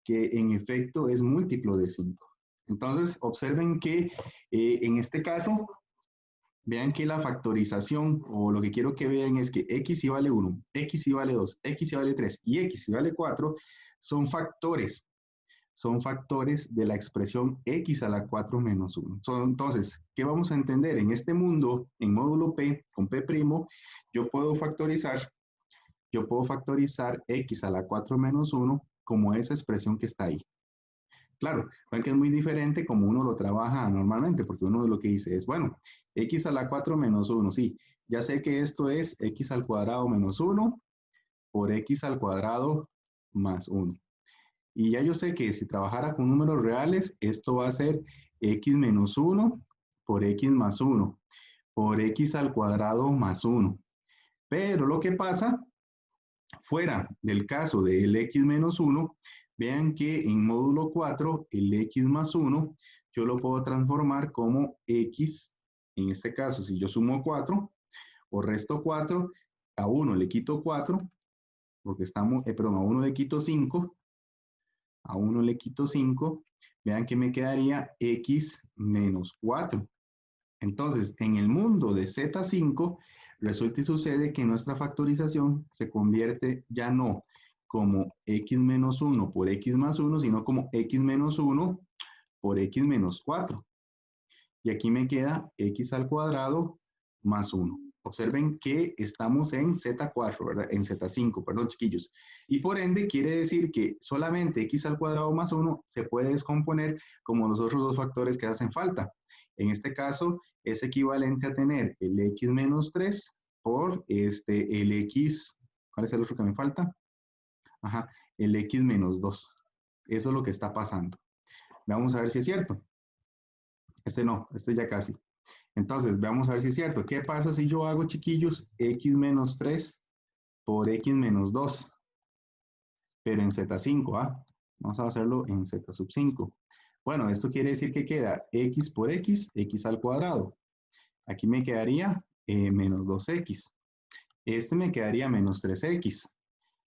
Speaker 1: que en efecto es múltiplo de 5. Entonces, observen que en este caso, vean que la factorización, o lo que quiero que vean es que X y vale 1, X y vale 2, X y vale 3 y X y vale 4 son factores de la expresión X a la 4 menos 1. Entonces, ¿qué vamos a entender? En este mundo, en módulo P, con P', yo puedo factorizar X a la 4 menos 1 como esa expresión que está ahí. Claro, ven que es muy diferente como uno lo trabaja normalmente, porque uno lo que dice es, bueno, X a la 4 menos 1, sí, ya sé que esto es X al cuadrado menos 1 por X al cuadrado más 1. Y ya yo sé que si trabajara con números reales, esto va a ser X menos 1 por x más 1, por x al cuadrado más 1. Pero lo que pasa, fuera del caso del x menos 1, vean que en módulo 4, el x más 1, yo lo puedo transformar como x, en este caso, si yo sumo 4 o resto 4, a 1 le quito 4, porque estamos, perdón, a 1 le quito 5, a 1 le quito 5, vean que me quedaría x menos 4. Entonces, en el mundo de Z5, resulta y sucede que nuestra factorización se convierte ya no como x menos 1 por x más 1, sino como x menos 1 por x menos 4. Y aquí me queda x al cuadrado más 1. Observen que estamos en Z4, ¿verdad? En Z5, perdón, chiquillos. Y por ende, quiere decir que solamente x al cuadrado más 1 se puede descomponer como los otros dos factores que hacen falta. En este caso, es equivalente a tener el x menos 3 por el x, ¿cuál es el otro que me falta? Ajá, el x menos 2. Eso es lo que está pasando. Vamos a ver si es cierto. Este no, este ya casi. Entonces, veamos a ver si es cierto. ¿Qué pasa si yo hago, chiquillos, x menos 3 por x menos 2? Pero en Z5, ¿ah? Vamos a hacerlo en Z sub 5. Bueno, esto quiere decir que queda x por x, x al cuadrado. Aquí me quedaría menos 2x. Este me quedaría menos 3x.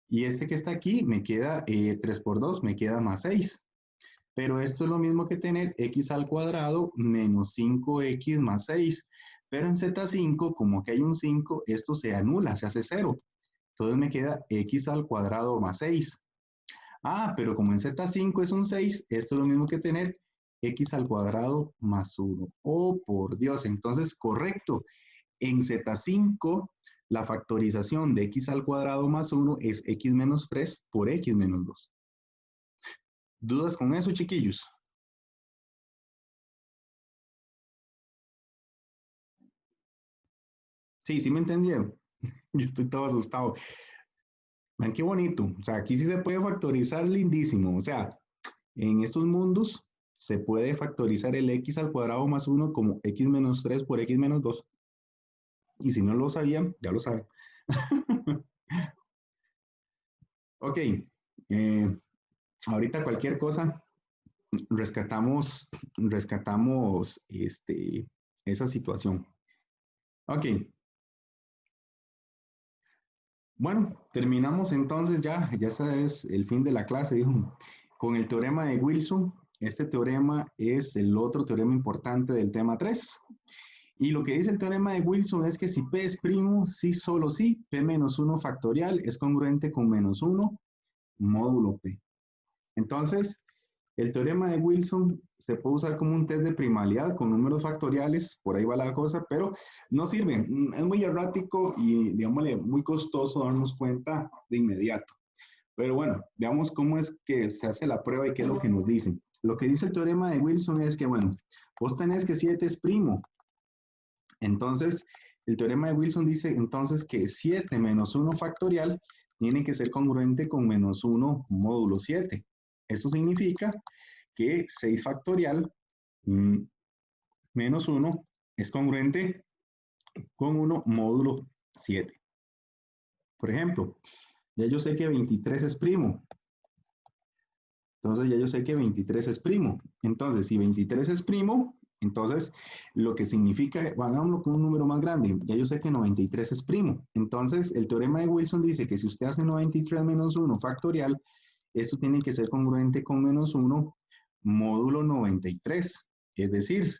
Speaker 1: Y este que está aquí me queda 3 por 2, me queda más 6. Pero esto es lo mismo que tener x al cuadrado menos 5x más 6. Pero en Z5, como que hay un 5, esto se anula, se hace 0. Entonces me queda x al cuadrado más 6. Ah, pero como en Z5 es un 6, esto es lo mismo que tener x al cuadrado más 1. Oh, por Dios, entonces correcto. En Z5, la factorización de x al cuadrado más 1 es x menos 3 por x menos 2. ¿Dudas con eso, chiquillos? Sí, sí me entendieron. Yo estoy todo asustado. Vean qué bonito. O sea, aquí sí se puede factorizar lindísimo. O sea, en estos mundos se puede factorizar el x al cuadrado más 1 como x menos 3 por x menos 2. Y si no lo sabían, ya lo saben. Ok. Ahorita cualquier cosa, rescatamos esa situación. Ok. Bueno, terminamos entonces ya ese es el fin de la clase, dijo, con el teorema de Wilson. Este teorema es el otro teorema importante del tema 3. Y lo que dice el teorema de Wilson es que si P es primo, sí, solo sí, P menos 1 factorial es congruente con menos 1 módulo P. Entonces, el teorema de Wilson se puede usar como un test de primalidad con números factoriales, por ahí va la cosa, pero no sirve. Es muy errático y, digámosle, muy costoso darnos cuenta de inmediato. Pero bueno, veamos cómo es que se hace la prueba y qué es lo que nos dicen. Lo que dice el teorema de Wilson es que, bueno, vos tenés que 7 es primo. Entonces, el teorema de Wilson dice entonces que 7 menos 1 factorial tiene que ser congruente con menos 1 módulo 7. Eso significa que 6 factorial menos 1 es congruente con 1 módulo 7. Por ejemplo, ya yo sé que 23 es primo. Entonces ya yo sé que 23 es primo. Entonces, si 23 es primo, entonces lo que significa, hagámoslo con un número más grande, ya yo sé que 93 es primo. Entonces, el teorema de Wilson dice que si usted hace 93 menos 1 factorial, esto tiene que ser congruente con menos 1 módulo 93. Es decir,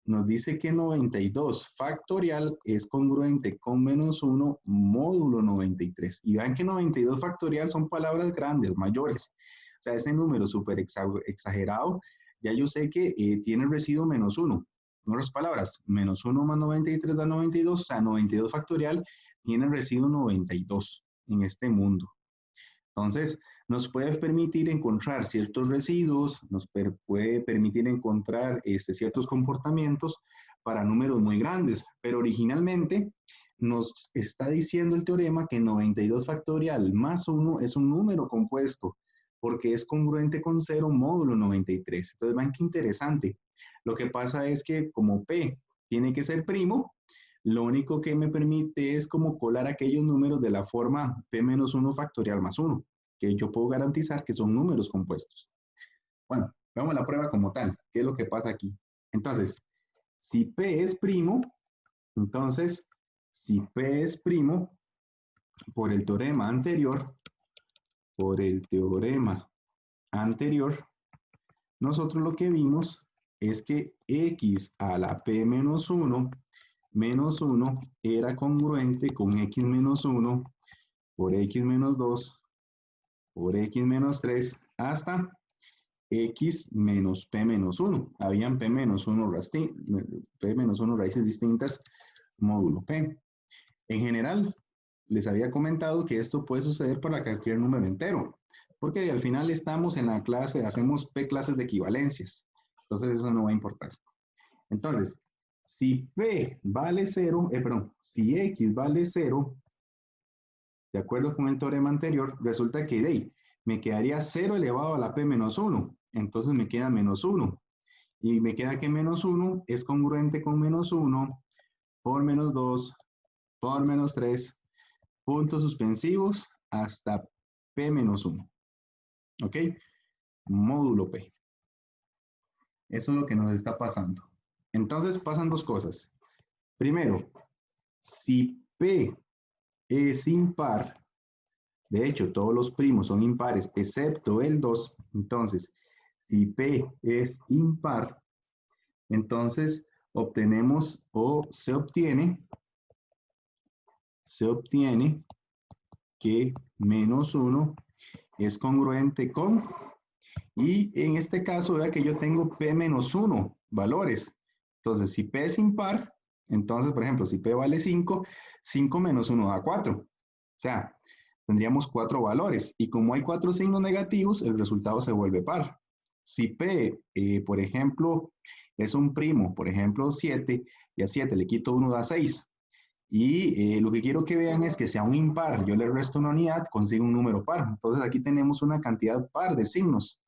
Speaker 1: nos dice que 92 factorial es congruente con menos 1 módulo 93. Y vean que 92 factorial son palabras grandes, mayores. O sea, ese número súper exagerado, ya yo sé que tiene residuo menos 1. En otras palabras, menos 1 más 93 da 92, o sea, 92 factorial tiene residuo 92 en este mundo. Entonces, nos puede permitir encontrar ciertos residuos, nos puede permitir encontrar ciertos comportamientos para números muy grandes, pero originalmente nos está diciendo el teorema que 92 factorial más 1 es un número compuesto, porque es congruente con 0 módulo 93. Entonces, vean qué interesante. Lo que pasa es que como P tiene que ser primo. Lo único que me permite es como colar aquellos números de la forma P-1 factorial más 1, que yo puedo garantizar que son números compuestos. Bueno, veamos la prueba como tal. ¿Qué es lo que pasa aquí? Entonces, si P es primo, entonces, si P es primo, por el teorema anterior, nosotros lo que vimos es que X a la P-1 menos 1 era congruente con X menos 1 por X menos 2 por X menos 3 hasta X menos P menos 1. Habían P menos 1 raíces distintas módulo P. En general, les había comentado que esto puede suceder para cualquier número entero, porque al final estamos en la clase, hacemos P clases de equivalencias. Entonces eso no va a importar. Entonces, si P vale 0, si X vale 0, de acuerdo con el teorema anterior, resulta que me quedaría 0 elevado a la P menos 1. Entonces me queda menos 1. Y me queda que menos 1 es congruente con menos 1 por menos 2 por menos 3, puntos suspensivos hasta P menos 1. ¿Ok? Módulo P. Eso es lo que nos está pasando. Entonces pasan dos cosas. Primero, si P es impar, de hecho todos los primos son impares excepto el 2, entonces si P es impar, entonces obtenemos o se obtiene que menos 1 es congruente con, y en este caso vea que yo tengo P menos 1 valores. Entonces, si P es impar, entonces, por ejemplo, si P vale 5, 5 menos 1 da 4. O sea, tendríamos 4 valores. Y como hay 4 signos negativos, el resultado se vuelve par. Si P, por ejemplo, es un primo, por ejemplo, 7, y a 7 le quito 1 da 6. Y lo que quiero que vean es que sea un impar, yo le resto una unidad, consigo un número par. Entonces aquí tenemos una cantidad par de signos.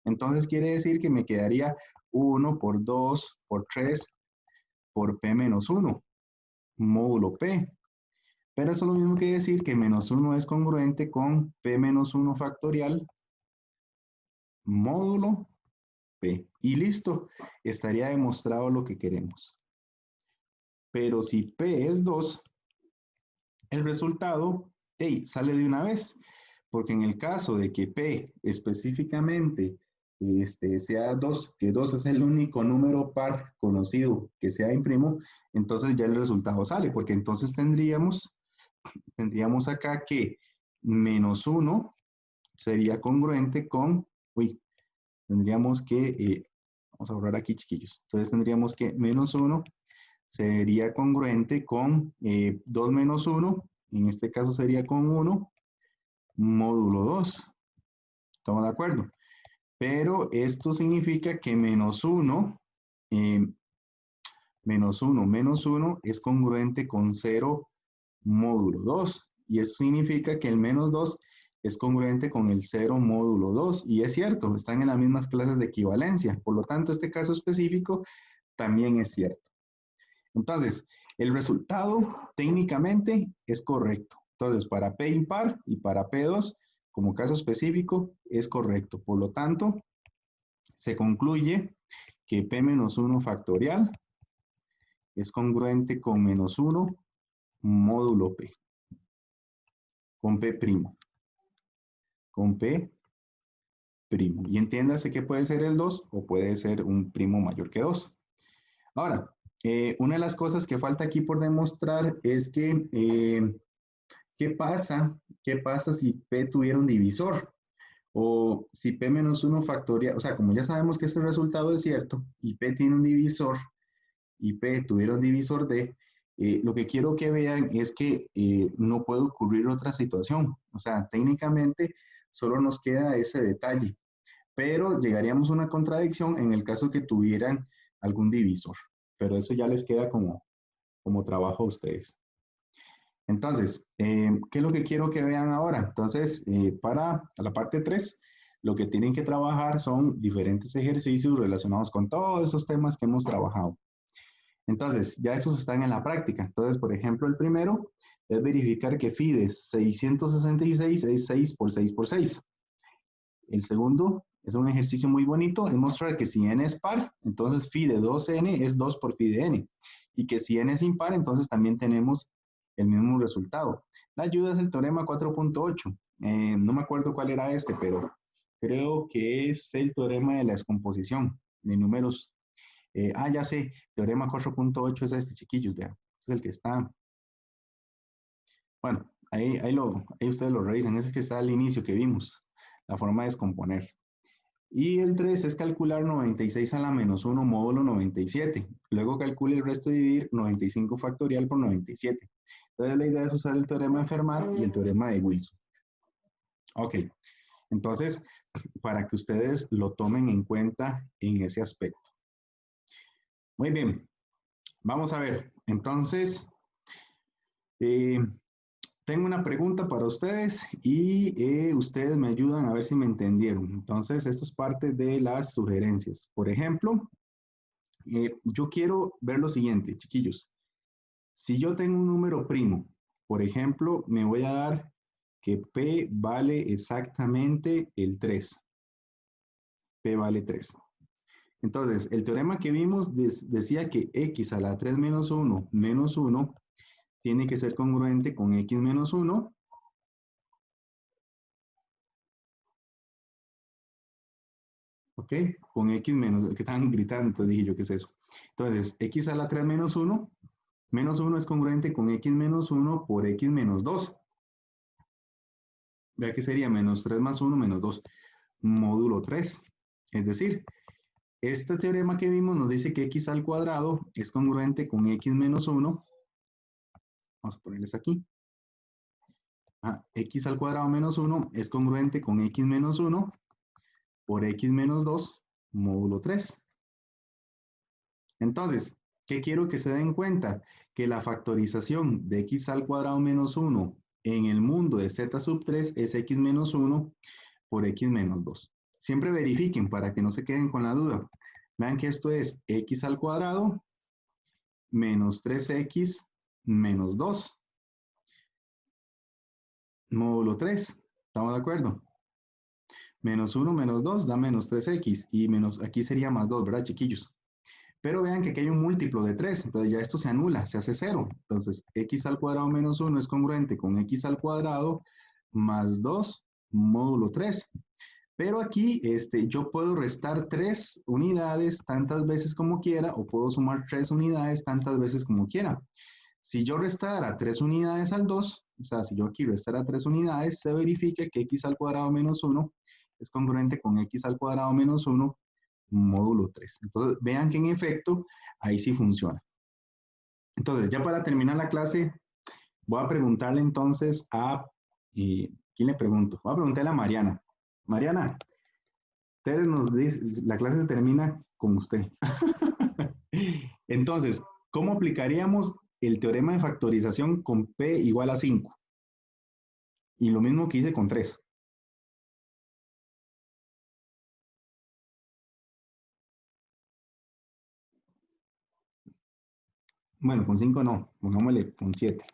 Speaker 1: Entonces quiere decir que me quedaría 1 por 2 por 3 por P menos 1, módulo P. Pero eso es lo mismo que decir que menos 1 es congruente con P menos 1 factorial, módulo P. Y listo, estaría demostrado lo que queremos. Pero si P es 2, el resultado sale de una vez, porque en el caso de que P específicamente sea 2, que 2 es el único número par conocido que sea imprimo, entonces ya el resultado sale, porque entonces tendríamos acá que menos 1 sería congruente con, tendríamos que, vamos a borrar aquí chiquillos, entonces tendríamos que menos 1 sería congruente con 2 menos 1, en este caso sería con 1, módulo 2. ¿Estamos de acuerdo? Pero esto significa que menos 1 es congruente con 0, módulo 2. Y eso significa que el menos 2 es congruente con el 0, módulo 2. Y es cierto, están en las mismas clases de equivalencia. Por lo tanto, este caso específico también es cierto. Entonces, el resultado técnicamente es correcto. Entonces, para P impar y para P2, como caso específico, es correcto. Por lo tanto, se concluye que P menos 1 factorial es congruente con menos 1 módulo P. Con P primo. Con P primo. Y entiéndase que puede ser el 2 o puede ser un primo mayor que 2. Ahora, una de las cosas que falta aquí por demostrar es que, ¿qué pasa si P tuviera un divisor? O si P menos 1 factorial, o sea, como ya sabemos que ese resultado es cierto, y P tiene un divisor, y P tuviera un divisor D, lo que quiero que vean es que no puede ocurrir otra situación. O sea, técnicamente solo nos queda ese detalle, pero llegaríamos a una contradicción en el caso que tuvieran algún divisor. Pero eso ya les queda como trabajo a ustedes. Entonces, ¿qué es lo que quiero que vean ahora? Entonces, para la parte 3, lo que tienen que trabajar son diferentes ejercicios relacionados con todos esos temas que hemos trabajado. Entonces, ya estos están en la práctica. Entonces, por ejemplo, el primero es verificar que phi de 666 es 6 por 6 por 6. El segundo es un ejercicio muy bonito, es mostrar que si n es par, entonces phi de 2n es 2 por phi de n. Y que si n es impar, entonces también tenemos el mismo resultado. La ayuda es el teorema 4.8. No me acuerdo cuál era este, pero creo que es el teorema de la descomposición de números. Ya sé, teorema 4.8 es este, chiquillos, vean. Es el que está. Bueno, ahí ustedes lo revisan. Es el que está al inicio que vimos. La forma de descomponer. Y el 3 es calcular 96 a la menos 1 módulo 97. Luego calcule el resto de dividir 95 factorial por 97. Entonces la idea es usar el teorema de Fermat y el teorema de Wilson. Ok, entonces para que ustedes lo tomen en cuenta en ese aspecto. Muy bien, vamos a ver. Entonces, tengo una pregunta para ustedes y ustedes me ayudan a ver si me entendieron. Entonces, esto es parte de las sugerencias. Por ejemplo, yo quiero ver lo siguiente, chiquillos. Si yo tengo un número primo, por ejemplo, me voy a dar que P vale exactamente el 3. P vale 3. Entonces, el teorema que vimos decía que x a la 3 menos 1 menos 1 tiene que ser congruente con x menos 1 ¿ok? Con x menos, que estaban gritando, entonces dije yo, ¿qué es eso? Entonces, x a la 3 menos 1 es congruente con x menos 1 por x menos 2. Vea que sería menos 3 más 1 menos 2, módulo 3. Es decir, este teorema que vimos nos dice que x al cuadrado es congruente con x menos 1. Vamos a ponerles aquí. X al cuadrado menos 1 es congruente con x menos 1 por x menos 2, módulo 3. Entonces, ¿qué quiero que se den cuenta? Que la factorización de x al cuadrado menos 1 en el mundo de z sub 3 es x menos 1 por x menos 2. Siempre verifiquen para que no se queden con la duda. Vean que esto es x al cuadrado menos 3x menos 2. Módulo 3. ¿Estamos de acuerdo? Menos 1 menos 2 da menos 3x y menos, aquí sería más 2, ¿verdad, chiquillos? Pero vean que aquí hay un múltiplo de 3, entonces ya esto se anula, se hace 0. Entonces, x al cuadrado menos 1 es congruente con x al cuadrado más 2 módulo 3. Pero aquí yo puedo restar 3 unidades tantas veces como quiera o puedo sumar 3 unidades tantas veces como quiera. Si yo restara 3 unidades al 2, o sea, si yo aquí restara 3 unidades, se verifica que x al cuadrado menos 1 es congruente con x al cuadrado menos 1 módulo 3. Entonces, vean que en efecto, ahí sí funciona. Entonces, ya para terminar la clase, voy a preguntarle entonces a... ¿quién le pregunto? Voy a preguntarle a Mariana. Mariana, Tere nos dice, la clase se termina con usted. Entonces, ¿cómo aplicaríamos el teorema de factorización con P igual a 5? Y lo mismo que hice con 3. Bueno, con 5 no, pongámosle con 7.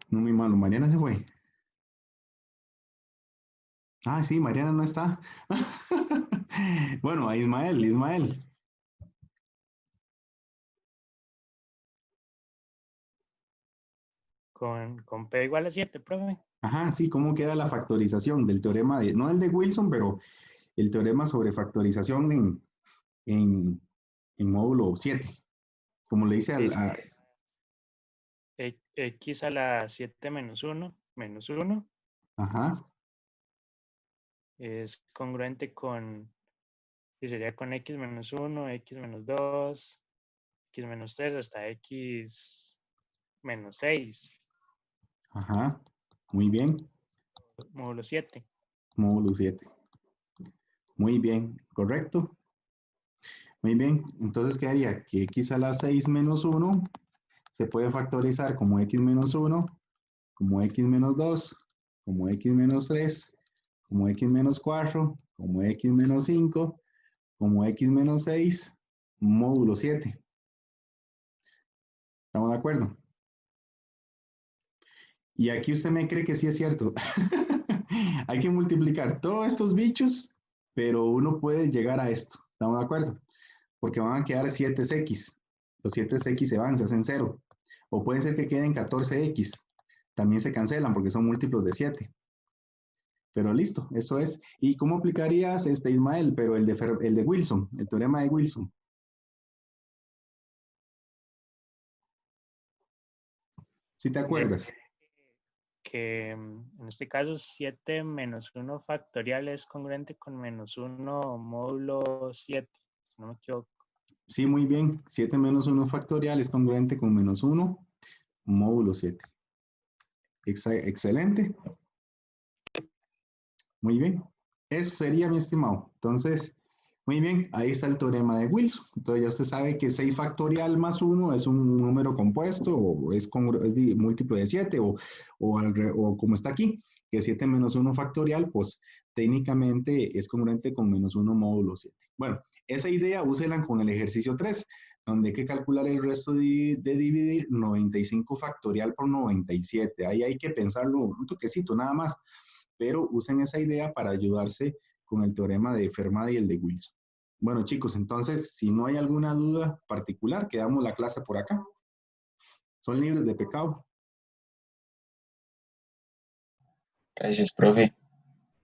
Speaker 1: No muy malo, Mariana se fue. Sí, Mariana no está. Bueno, a Ismael.
Speaker 10: Con P igual a 7, profe.
Speaker 1: Sí, ¿cómo queda la factorización del teorema de, no el de Wilson, pero el teorema sobre factorización en módulo 7? Como le dice
Speaker 10: X a la 7 menos 1, menos 1. Es congruente con, y sería con x menos 1, x menos 2, x menos 3 hasta x menos 6.
Speaker 1: Muy bien.
Speaker 10: Módulo 7.
Speaker 1: Módulo 7. Muy bien, correcto. Muy bien, entonces quedaría que x a la 6 menos 1 se puede factorizar como x menos 1, como x menos 2, como x menos 3, como x menos 4, como x menos 5, como x menos 6, módulo 7. ¿Estamos de acuerdo? Y aquí usted me cree que sí es cierto. Hay que multiplicar todos estos bichos, pero uno puede llegar a esto. ¿Estamos de acuerdo? Porque van a quedar 7x. Los 7x se van, se hacen 0. O puede ser que queden 14x. También se cancelan porque son múltiplos de 7. Pero listo, eso es. ¿Y cómo aplicarías Ismael? Pero el de Wilson, el teorema de Wilson. ¿Sí te acuerdas?
Speaker 10: Que en este caso 7 menos 1 factorial es congruente con menos 1 módulo 7, si no me equivoco.
Speaker 1: Sí, muy bien. 7 menos 1 factorial es congruente con menos 1 módulo 7. Excelente. Muy bien. Eso sería, mi estimado. Entonces, muy bien. Ahí está el teorema de Wilson. Entonces, ya usted sabe que 6 factorial más 1 es un número compuesto o es múltiplo de 7 o como está aquí, que 7 menos 1 factorial, pues técnicamente es congruente con menos 1 módulo 7. Bueno, esa idea úsela con el ejercicio 3, donde hay que calcular el resto de dividir 95 factorial por 97. Ahí hay que pensarlo un toquecito nada más, pero usen esa idea para ayudarse con el teorema de Fermat y el de Wilson. Bueno, chicos, entonces, si no hay alguna duda particular, quedamos la clase por acá. Son libres de pecado.
Speaker 4: Gracias, profe.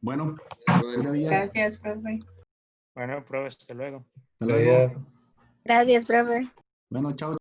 Speaker 1: Bueno,
Speaker 9: Gracias, profe.
Speaker 10: Bueno, profe, hasta luego.
Speaker 1: Hasta luego.
Speaker 7: Gracias, profe.
Speaker 1: Bueno, chao.